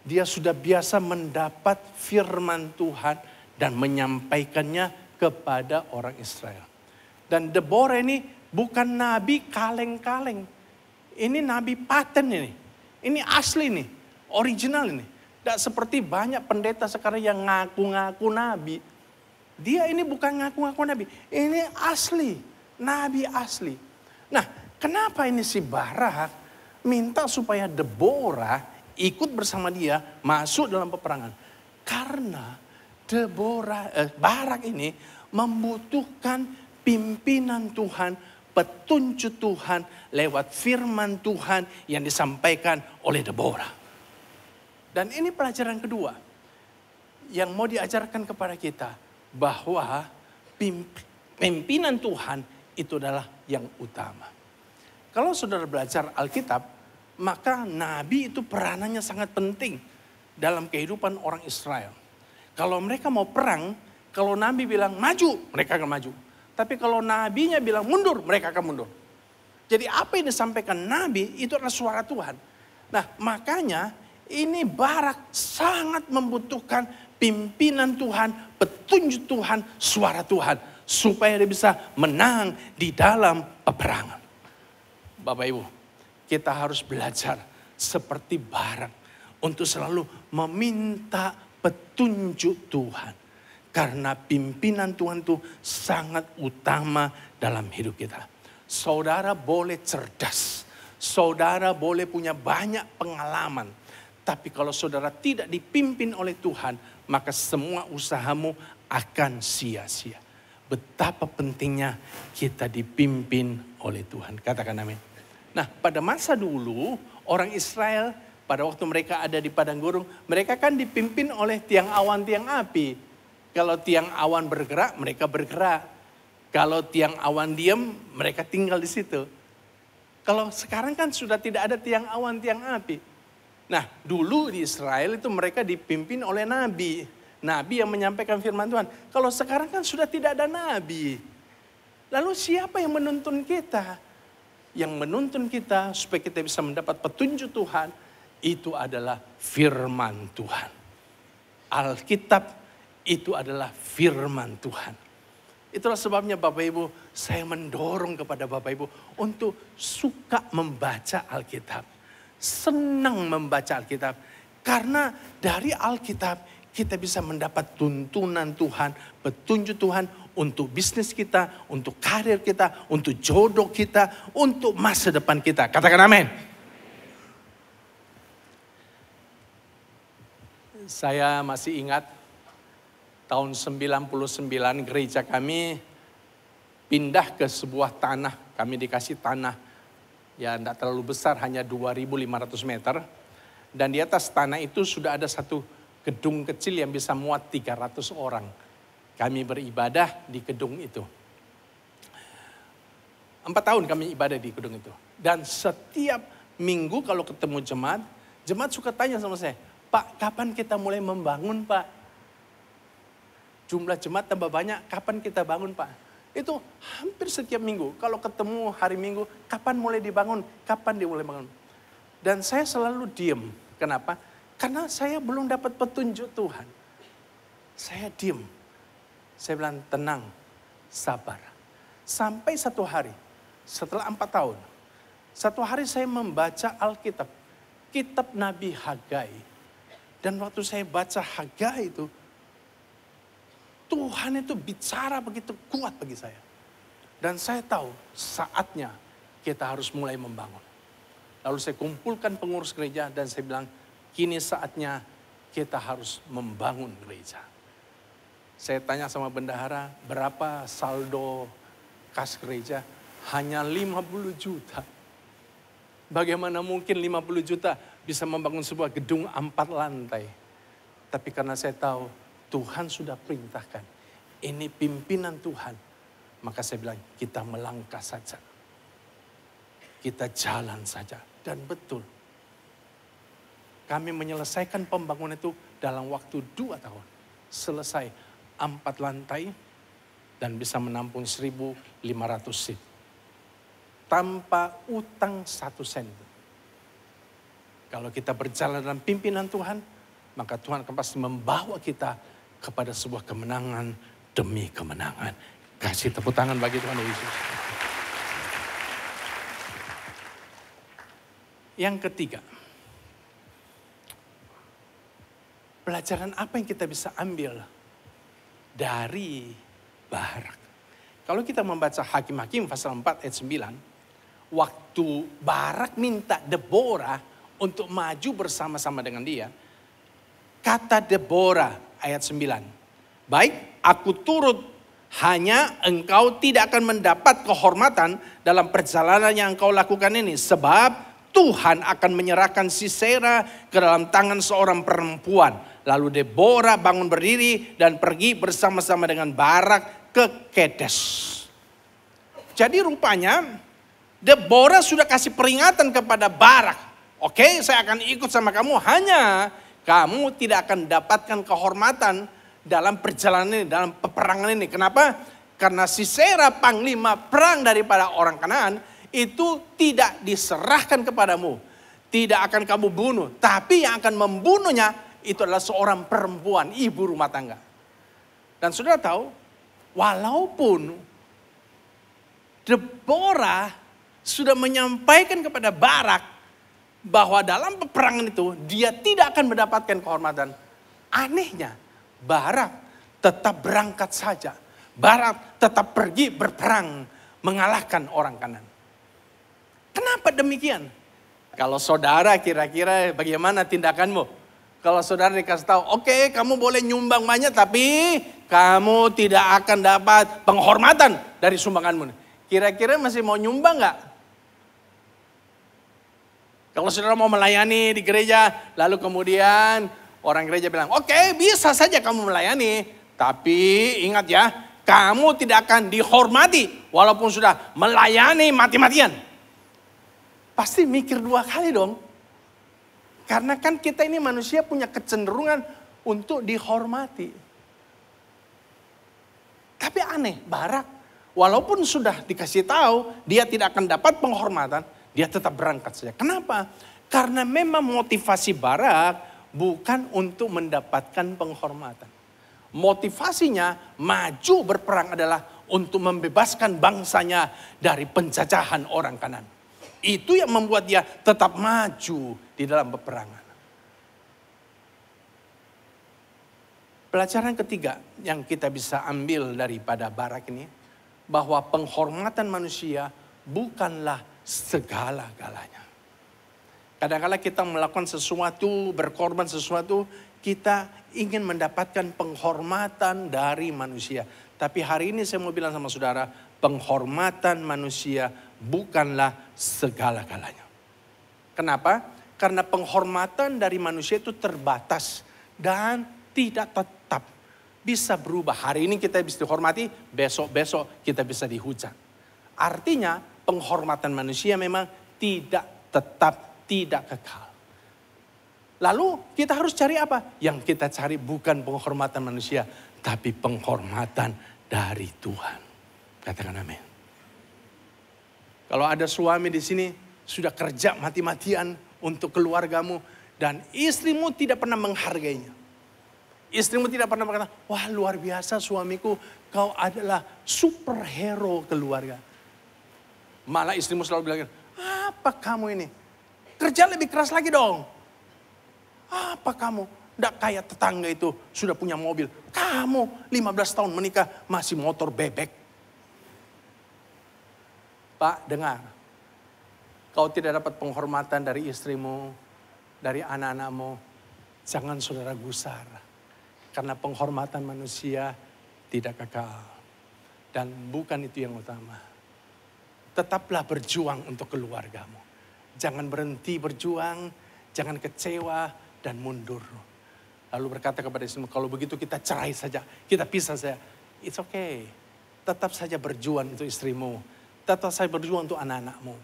Dia sudah biasa mendapat firman Tuhan dan menyampaikannya kepada orang Israel. Dan Deborah ini bukan nabi kaleng-kaleng. Ini nabi paten ini. Ini asli nih, original ini. Tidak seperti banyak pendeta sekarang yang ngaku-ngaku nabi. Dia ini bukan ngaku-ngaku nabi. Ini asli, nabi asli. Nah, kenapa ini si Barak minta supaya Deborah ikut bersama dia masuk dalam peperangan? Karena Barak ini membutuhkan pimpinan Tuhan, petunjuk Tuhan lewat firman Tuhan yang disampaikan oleh Deborah. Dan ini pelajaran kedua yang mau diajarkan kepada kita. Bahwa pimpinan Tuhan itu adalah yang utama. Kalau saudara belajar Alkitab, maka nabi itu peranannya sangat penting dalam kehidupan orang Israel. Kalau mereka mau perang, kalau nabi bilang maju, mereka akan maju. Tapi kalau nabinya bilang mundur, mereka akan mundur. Jadi apa yang disampaikan nabi itu adalah suara Tuhan. Nah makanya ini Barak sangat membutuhkan pimpinan Tuhan, petunjuk Tuhan, suara Tuhan. Supaya dia bisa menang di dalam peperangan. Bapak Ibu, kita harus belajar seperti Barak. Untuk selalu meminta petunjuk Tuhan. Karena pimpinan Tuhan itu sangat utama dalam hidup kita. Saudara boleh cerdas. Saudara boleh punya banyak pengalaman. Tapi kalau saudara tidak dipimpin oleh Tuhan, maka semua usahamu akan sia-sia. Betapa pentingnya kita dipimpin oleh Tuhan. Katakan amin. Nah, pada masa dulu, orang Israel pada waktu mereka ada di padang gurun, mereka kan dipimpin oleh tiang awan, tiang api. Kalau tiang awan bergerak, mereka bergerak. Kalau tiang awan diam, mereka tinggal di situ. Kalau sekarang kan sudah tidak ada tiang awan, tiang api. Nah, dulu di Israel itu mereka dipimpin oleh nabi. Nabi yang menyampaikan firman Tuhan. Kalau sekarang kan sudah tidak ada nabi. Lalu siapa yang menuntun kita? Yang menuntun kita supaya kita bisa mendapat petunjuk Tuhan. Itu adalah firman Tuhan. Alkitab itu adalah firman Tuhan. Itulah sebabnya Bapak Ibu, saya mendorong kepada Bapak Ibu untuk suka membaca Alkitab. Senang membaca Alkitab. Karena dari Alkitab kita bisa mendapat tuntunan Tuhan, petunjuk Tuhan untuk bisnis kita, untuk karir kita, untuk jodoh kita, untuk masa depan kita. Katakan amin. Saya masih ingat tahun 99 gereja kami pindah ke sebuah tanah. Kami dikasih tanah ya tidak terlalu besar, hanya 2.500 meter. Dan di atas tanah itu sudah ada satu gedung kecil yang bisa muat 300 orang. Kami beribadah di gedung itu. 4 tahun kami ibadah di gedung itu. Dan setiap minggu kalau ketemu jemaat, jemaat suka tanya sama saya, Pak, kapan kita mulai membangun, Pak? Jumlah jemaat tambah banyak, kapan kita bangun, Pak? Itu hampir setiap minggu. Kalau ketemu hari Minggu, kapan mulai dibangun? Kapan dimulai bangun? Dan saya selalu diem. Kenapa? Karena saya belum dapat petunjuk Tuhan. Saya diem. Saya bilang, tenang, sabar. Sampai satu hari, setelah 4 tahun. Satu hari saya membaca Alkitab. Kitab Nabi Hagai. Dan waktu saya baca Hagai itu, Tuhan itu bicara begitu kuat bagi saya. Dan saya tahu saatnya kita harus mulai membangun. Lalu saya kumpulkan pengurus gereja dan saya bilang, kini saatnya kita harus membangun gereja. Saya tanya sama bendahara, berapa saldo kas gereja? Hanya 50 juta. Bagaimana mungkin 50 juta bisa membangun sebuah gedung 4 lantai? Tapi karena saya tahu Tuhan sudah perintahkan, ini pimpinan Tuhan. Maka saya bilang, kita melangkah saja. Kita jalan saja. Dan betul, kami menyelesaikan pembangunan itu dalam waktu 2 tahun. Selesai 4 lantai dan bisa menampung 1.500 seat. Tanpa utang 1 sen. Kalau kita berjalan dalam pimpinan Tuhan, maka Tuhan akan pasti membawa kita kepada sebuah kemenangan demi kemenangan. Kasih tepuk tangan bagi Tuhan Yesus. Yang ketiga, pelajaran apa yang kita bisa ambil dari Barak? Kalau kita membaca Hakim-Hakim pasal 4 ayat 9, waktu Barak minta Deborah untuk maju bersama-sama dengan dia, kata Deborah ayat 9, baik, aku turut, hanya engkau tidak akan mendapat kehormatan dalam perjalanan yang engkau lakukan ini, sebab Tuhan akan menyerahkan Sisera ke dalam tangan seorang perempuan. Lalu Deborah bangun berdiri dan pergi bersama-sama dengan Barak ke Kedes. Jadi rupanya Deborah sudah kasih peringatan kepada Barak. Oke, saya akan ikut sama kamu, hanya kamu tidak akan dapatkan kehormatan dalam perjalanan ini, dalam peperangan ini. Kenapa? Karena Sisera panglima perang daripada orang Kanaan itu tidak diserahkan kepadamu. Tidak akan kamu bunuh. Tapi yang akan membunuhnya itu adalah seorang perempuan, ibu rumah tangga. Dan saudara tahu, walaupun Deborah sudah menyampaikan kepada Barak bahwa dalam peperangan itu dia tidak akan mendapatkan kehormatan. Anehnya, Barak tetap berangkat saja. Barak tetap pergi berperang mengalahkan orang Kanaan. Kenapa demikian? Kalau saudara kira-kira bagaimana tindakanmu? Kalau saudara dikasih tahu, oke, kamu boleh nyumbang banyak tapi kamu tidak akan dapat penghormatan dari sumbanganmu. Kira-kira masih mau nyumbang gak? Kalau saudara mau melayani di gereja, lalu kemudian orang gereja bilang, oke, bisa saja kamu melayani. Tapi ingat ya, kamu tidak akan dihormati walaupun sudah melayani mati-matian. Pasti mikir 2 kali dong. Karena kan kita ini manusia punya kecenderungan untuk dihormati. Tapi aneh, Barak walaupun sudah dikasih tahu dia tidak akan dapat penghormatan, dia tetap berangkat saja. Kenapa? Karena memang motivasi Barak bukan untuk mendapatkan penghormatan. Motivasinya maju berperang adalah untuk membebaskan bangsanya dari penjajahan orang Kanaan. Itu yang membuat dia tetap maju di dalam peperangan. Pelajaran ketiga yang kita bisa ambil daripada Barak ini, bahwa penghormatan manusia bukanlah segala-galanya. Kadang-kadang kita melakukan sesuatu, berkorban sesuatu, kita ingin mendapatkan penghormatan dari manusia. Tapi hari ini saya mau bilang sama saudara, penghormatan manusia bukanlah segala-galanya. Kenapa? Karena penghormatan dari manusia itu terbatas dan tidak tetap. Bisa berubah. Hari ini kita bisa dihormati, besok-besok kita bisa dihujat. Artinya penghormatan manusia memang tidak tetap, tidak kekal. Lalu kita harus cari apa? Yang kita cari bukan penghormatan manusia, tapi penghormatan dari Tuhan. Katakan amin. Kalau ada suami di sini sudah kerja mati-matian untuk keluargamu dan istrimu tidak pernah menghargainya. Istrimu tidak pernah berkata, wah luar biasa suamiku, kau adalah superhero keluarga. Malah istrimu selalu bilang, apa kamu ini? Kerja lebih keras lagi dong. Apa kamu? Tidak kayak tetangga itu sudah punya mobil. Kamu 15 tahun menikah masih motor bebek. Pak, dengar. Kau tidak dapat penghormatan dari istrimu, dari anak-anakmu. Jangan saudara gusar. Karena penghormatan manusia tidak kekal. Dan bukan itu yang utama. Tetaplah berjuang untuk keluargamu. Jangan berhenti berjuang, jangan kecewa dan mundur. Lalu berkata kepada istrimu, kalau begitu kita cerai saja, kita pisah saja. It's okay. Tetap saja berjuang untuk istrimu. Tetap saja berjuang untuk anak-anakmu.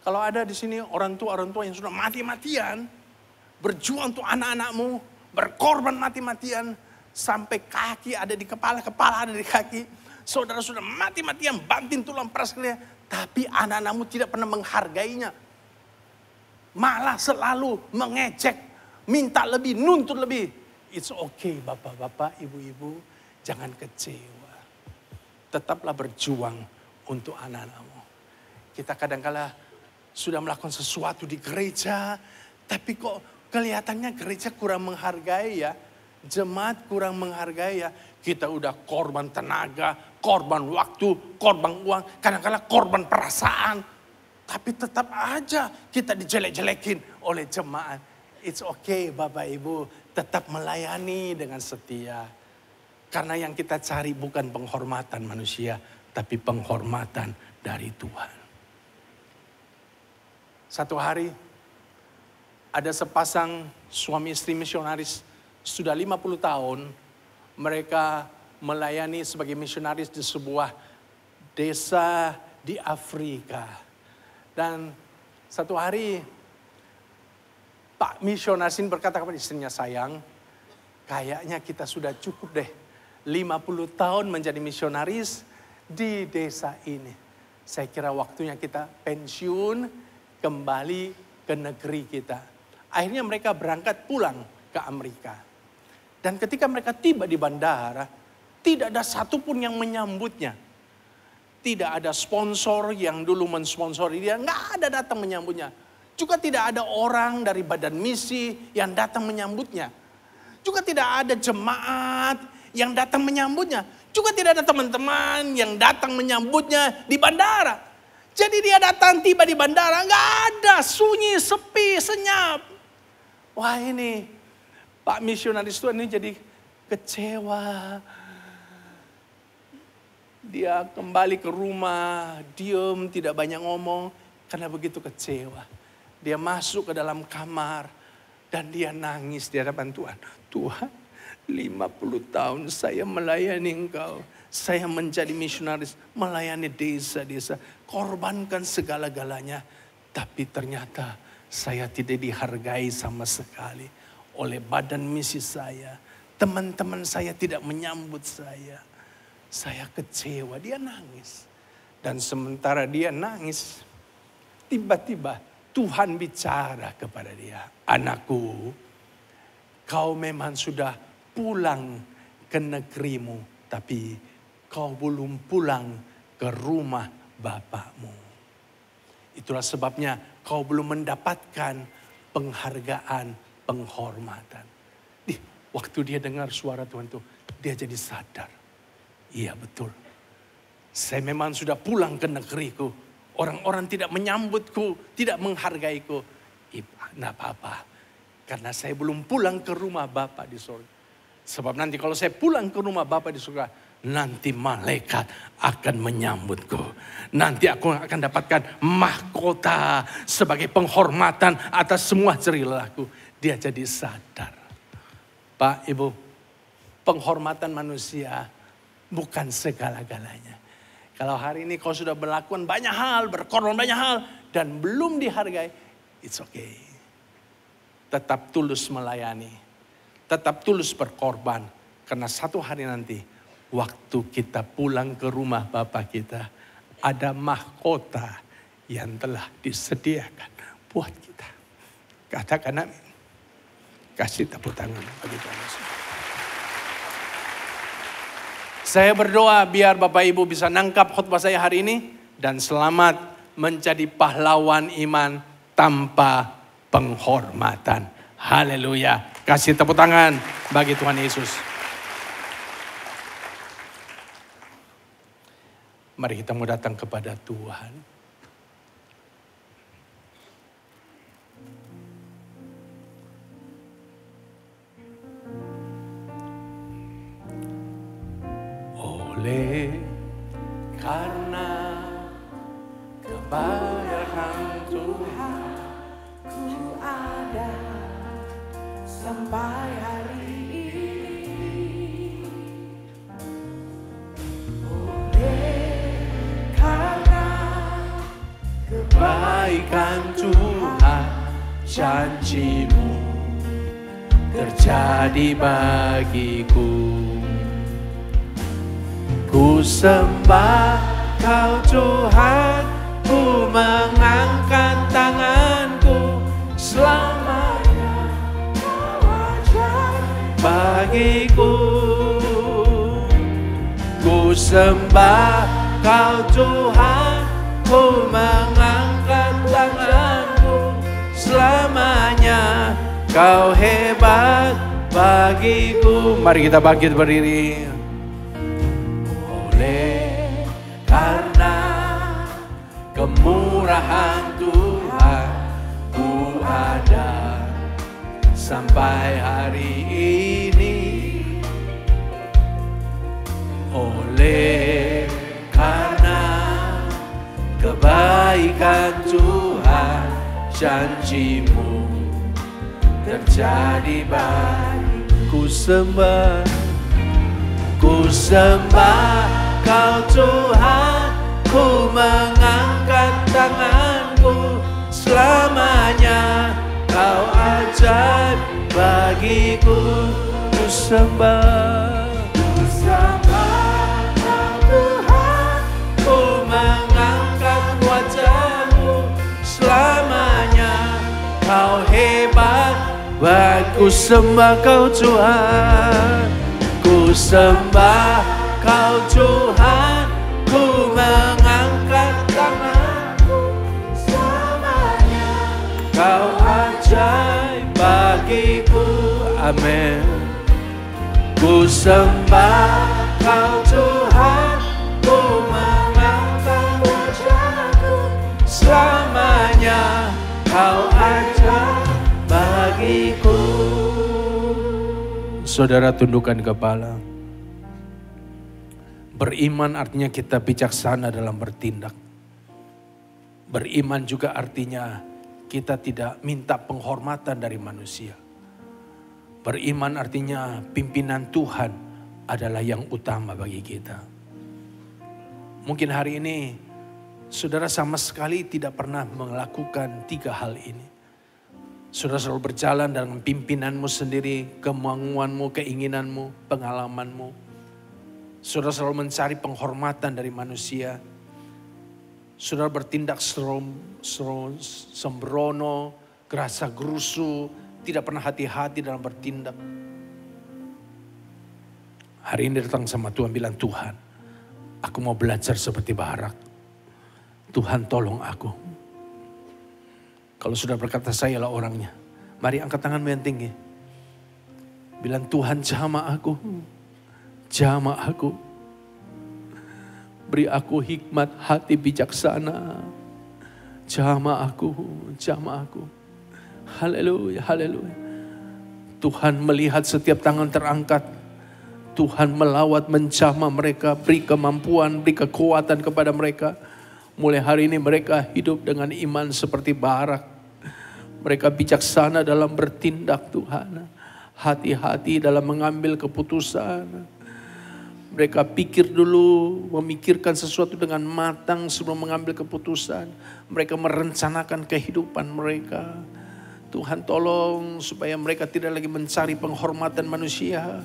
Kalau ada di sini orang tua yang sudah mati-matian, berjuang untuk anak-anakmu, berkorban mati-matian, sampai kaki ada di kepala ada di kaki. Saudara sudah mati-matian, banting tulang peras kalian, tapi anak-anakmu tidak pernah menghargainya. Malah selalu mengejek, minta lebih, nuntut lebih. It's okay bapak-bapak, ibu-ibu, jangan kecewa. Tetaplah berjuang untuk anak-anakmu. Kita kadang-kala sudah melakukan sesuatu di gereja, tapi kok kelihatannya gereja kurang menghargai ya. Jemaat kurang menghargai ya. Kita udah korban tenaga, korban waktu, korban uang, kadang-kala korban perasaan. Tapi tetap aja kita dijelek-jelekin oleh jemaat. It's okay Bapak Ibu, tetap melayani dengan setia. Karena yang kita cari bukan penghormatan manusia, tapi penghormatan dari Tuhan. Satu hari ada sepasang suami istri misionaris sudah 50 tahun mereka melayani sebagai misionaris di sebuah desa di Afrika. Dan satu hari Pak misionaris ini berkata kepada istrinya, sayang, kayaknya kita sudah cukup deh 50 tahun menjadi misionaris di desa ini. Saya kira waktunya kita pensiun, kembali ke negeri kita. Akhirnya mereka berangkat pulang ke Amerika. Dan ketika mereka tiba di bandara, tidak ada satupun yang menyambutnya. Tidak ada sponsor yang dulu mensponsori dia, nggak ada datang menyambutnya. Juga tidak ada orang dari badan misi yang datang menyambutnya. Juga tidak ada jemaat yang datang menyambutnya. Juga tidak ada teman-teman yang datang menyambutnya di bandara. Jadi dia datang tiba di bandara, nggak ada, sunyi, sepi, senyap. Wah ini Pak misionaris Tuhan ini jadi kecewa. Dia kembali ke rumah, diem, tidak banyak ngomong karena begitu kecewa. Dia masuk ke dalam kamar dan dia nangis di hadapan Tuhan. Tuhan, 50 tahun saya melayani Engkau. Saya menjadi misionaris, melayani desa-desa, korbankan segala-galanya. Tapi ternyata saya tidak dihargai sama sekali oleh badan misi saya. Teman-teman saya tidak menyambut saya. Saya kecewa, dia nangis. Dan sementara dia nangis, tiba-tiba Tuhan bicara kepada dia. Anakku, kau memang sudah pulang ke negerimu, tapi kau belum pulang ke rumah bapakmu. Itulah sebabnya kau belum mendapatkan penghargaan, penghormatan. Waktu dia dengar suara Tuhan itu, dia jadi sadar. Iya betul. Saya memang sudah pulang ke negeriku. Orang-orang tidak menyambutku, tidak menghargaiku. Tidak apa-apa. Karena saya belum pulang ke rumah Bapa di surga. Sebab nanti kalau saya pulang ke rumah Bapa di surga, nanti malaikat akan menyambutku. Nanti aku akan dapatkan mahkota sebagai penghormatan atas semua jerih-lelahku. Dia jadi sadar. Pak, Ibu, penghormatan manusia bukan segala-galanya. Kalau hari ini kau sudah melakukan banyak hal, berkorban banyak hal, dan belum dihargai, it's okay. Tetap tulus melayani, tetap tulus berkorban. Karena satu hari nanti, waktu kita pulang ke rumah Bapa kita, ada mahkota yang telah disediakan buat kita. Katakan amin. Kasih tepuk tangan bagi Tuhan Yesus. Saya berdoa biar Bapak Ibu bisa nangkap khotbah saya hari ini. Dan selamat menjadi pahlawan iman tanpa penghormatan. Haleluya. Kasih tepuk tangan bagi Tuhan Yesus. Mari kita mau datang kepada Tuhan. Oleh karena kebahagiaan Tuhan, ku ada sampai hari ini. Oleh karena kebaikan Tuhan, janji-Mu terjadi bagiku. Ku sembah Kau Tuhan, ku mengangkat tanganku, selamanya Kau ajaib bagiku. Ku sembah Kau Tuhan, ku mengangkat tanganku, selamanya Kau hebat bagiku. Mari kita bangkit berdiri. Oleh karena kemurahan Tuhan, ku ada sampai hari ini. Oleh karena kebaikan Tuhan, janji-Mu terjadi bagiku. Ku sembah Kau Tuhan, ku mengangkat tanganku, selamanya Kau ajaib bagiku. Ku sembah Kau Tuhan, ku mengangkat wajah-Mu, selamanya Kau hebat bagiku. Sembah Kau Tuhan, ku sembah Kau Tuhan, ku mengangkat tanganku, selamanya Kau ajaib bagiku. Amin. Ku sembah Kau Tuhan, ku mengangkat wajahku, selamanya Kau ajaib bagiku. Saudara, tundukkan kepala. Beriman artinya kita bijaksana dalam bertindak. Beriman juga artinya kita tidak minta penghormatan dari manusia. Beriman artinya pimpinan Tuhan adalah yang utama bagi kita. Mungkin hari ini saudara sama sekali tidak pernah melakukan 3 hal ini. Saudara selalu berjalan dengan pimpinanmu sendiri, kemauanmu, keinginanmu, pengalamanmu. Saudara selalu mencari penghormatan dari manusia. Saudara bertindak sembrono, gerasa gerusu, tidak pernah hati-hati dalam bertindak. Hari ini datang sama Tuhan, bilang, Tuhan, aku mau belajar seperti Barak. Tuhan tolong aku. Kalau sudah berkata sayalah orangnya, mari angkat tanganmu yang tinggi. Bilang, Tuhan jamah aku. Jamah aku. Beri aku hikmat hati bijaksana. Jamah aku, jamah aku. Haleluya, haleluya. Tuhan melihat setiap tangan terangkat. Tuhan melawat, menjamah mereka, beri kemampuan, beri kekuatan kepada mereka. Mulai hari ini mereka hidup dengan iman seperti Barak. Mereka bijaksana dalam bertindak Tuhan. Hati-hati dalam mengambil keputusan. Mereka pikir dulu, memikirkan sesuatu dengan matang sebelum mengambil keputusan. Mereka merencanakan kehidupan mereka. Tuhan tolong supaya mereka tidak lagi mencari penghormatan manusia.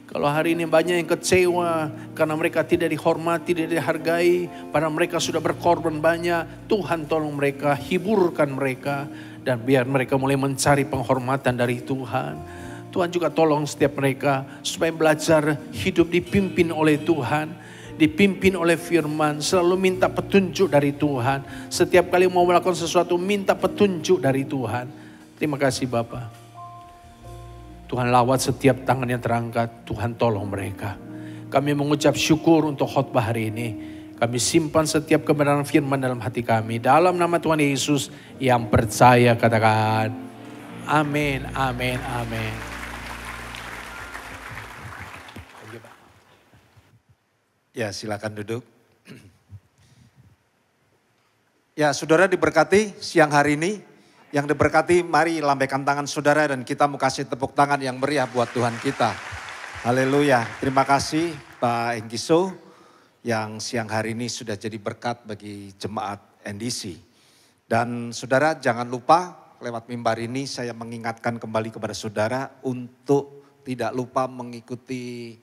Kalau hari ini banyak yang kecewa karena mereka tidak dihormati, tidak dihargai, padahal mereka sudah berkorban banyak. Tuhan tolong mereka, hiburkan mereka, dan biar mereka mulai mencari penghormatan dari Tuhan. Tuhan juga tolong setiap mereka supaya belajar hidup dipimpin oleh Tuhan, dipimpin oleh firman, selalu minta petunjuk dari Tuhan. Setiap kali mau melakukan sesuatu minta petunjuk dari Tuhan. Terima kasih Bapak. Tuhan lawat setiap tangan yang terangkat, Tuhan tolong mereka. Kami mengucap syukur untuk khotbah hari ini. Kami simpan setiap kebenaran firman dalam hati kami. Dalam nama Tuhan Yesus yang percaya katakan amin, amin, amin. Ya, silakan duduk. Ya, saudara diberkati siang hari ini. Yang diberkati, mari lambaikan tangan saudara dan kita mau kasih tepuk tangan yang meriah buat Tuhan kita. Haleluya. Terima kasih Pak Engkiso yang siang hari ini sudah jadi berkat bagi jemaat NDC. Dan saudara jangan lupa lewat mimbar ini saya mengingatkan kembali kepada saudara untuk tidak lupa mengikuti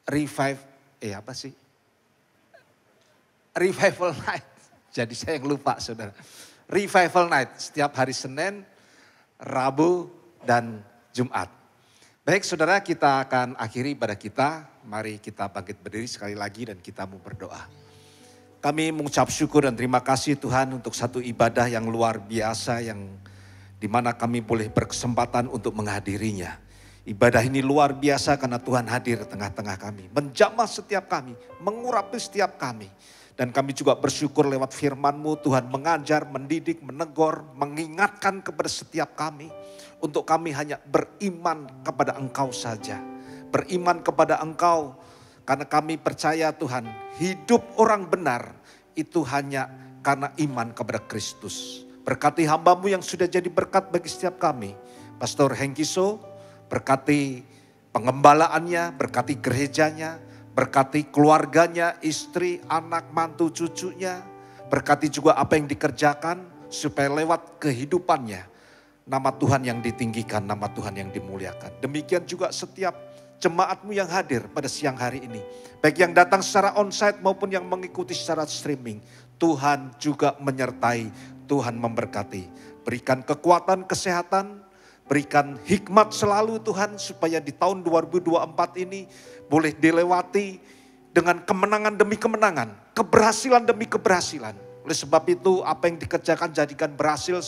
Revival Night. Jadi saya yang lupa saudara. Revival Night setiap hari Senin, Rabu, dan Jumat. Baik saudara, kita akan akhiri ibadah kita. Mari kita bangkit berdiri sekali lagi dan kita mau berdoa. Kami mengucap syukur dan terima kasih Tuhan untuk satu ibadah yang luar biasa yang dimana kami boleh berkesempatan untuk menghadirinya. Ibadah ini luar biasa karena Tuhan hadir di tengah-tengah kami. Menjamah setiap kami, mengurapi setiap kami. Dan kami juga bersyukur lewat firman-Mu Tuhan mengajar, mendidik, menegur, mengingatkan kepada setiap kami. Untuk kami hanya beriman kepada Engkau saja. Beriman kepada Engkau karena kami percaya Tuhan hidup orang benar itu hanya karena iman kepada Kristus. Berkati hamba-Mu yang sudah jadi berkat bagi setiap kami. Pastor Hengkiso, berkati pengembalaannya, berkati gerejanya. Berkati keluarganya, istri, anak, mantu, cucunya. Berkati juga apa yang dikerjakan supaya lewat kehidupannya nama Tuhan yang ditinggikan, nama Tuhan yang dimuliakan. Demikian juga setiap jemaat-Mu yang hadir pada siang hari ini. Baik yang datang secara onsite maupun yang mengikuti secara streaming. Tuhan juga menyertai, Tuhan memberkati. Berikan kekuatan, kesehatan, berikan hikmat selalu Tuhan supaya di tahun 2024 ini boleh dilewati dengan kemenangan demi kemenangan, keberhasilan demi keberhasilan. Oleh sebab itu apa yang dikerjakan jadikan berhasil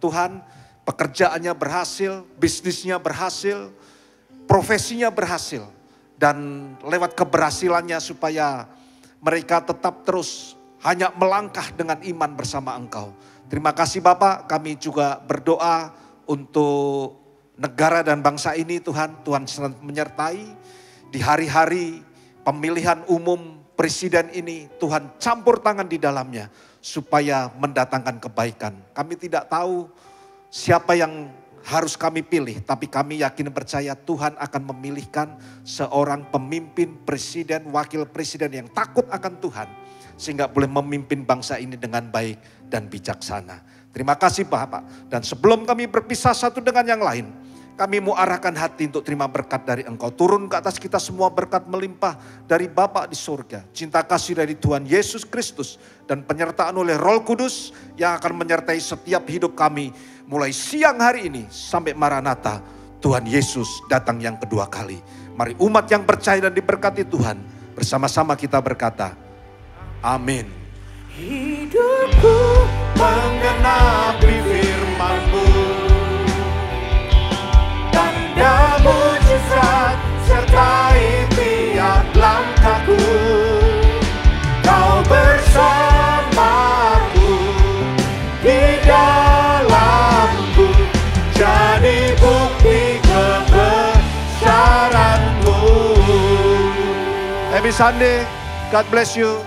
Tuhan, pekerjaannya berhasil, bisnisnya berhasil, profesinya berhasil. Dan lewat keberhasilannya supaya mereka tetap terus hanya melangkah dengan iman bersama Engkau. Terima kasih Bapak, kami juga berdoa untuk negara dan bangsa ini Tuhan, Tuhan selalu menyertai. Di hari-hari pemilihan umum presiden ini Tuhan campur tangan di dalamnya supaya mendatangkan kebaikan. Kami tidak tahu siapa yang harus kami pilih, tapi kami yakin percaya Tuhan akan memilihkan seorang pemimpin, presiden, wakil presiden yang takut akan Tuhan sehingga boleh memimpin bangsa ini dengan baik dan bijaksana. Terima kasih Bapak. Dan sebelum kami berpisah satu dengan yang lain, kami mau arahkan hati untuk terima berkat dari Engkau. Turun ke atas kita semua berkat melimpah dari Bapa di surga. Cinta kasih dari Tuhan Yesus Kristus. Dan penyertaan oleh Roh Kudus yang akan menyertai setiap hidup kami. Mulai siang hari ini sampai Maranatha. Tuhan Yesus datang yang kedua kali. Mari umat yang percaya dan diberkati Tuhan. Bersama-sama kita berkata, amin. Hidupku menggenapi firman-Mu. Tanda mujizat sertai tiap langkahku. Kau bersamaku di dalamku, jadi bukti kebesaran-Mu. Sunday. God bless you.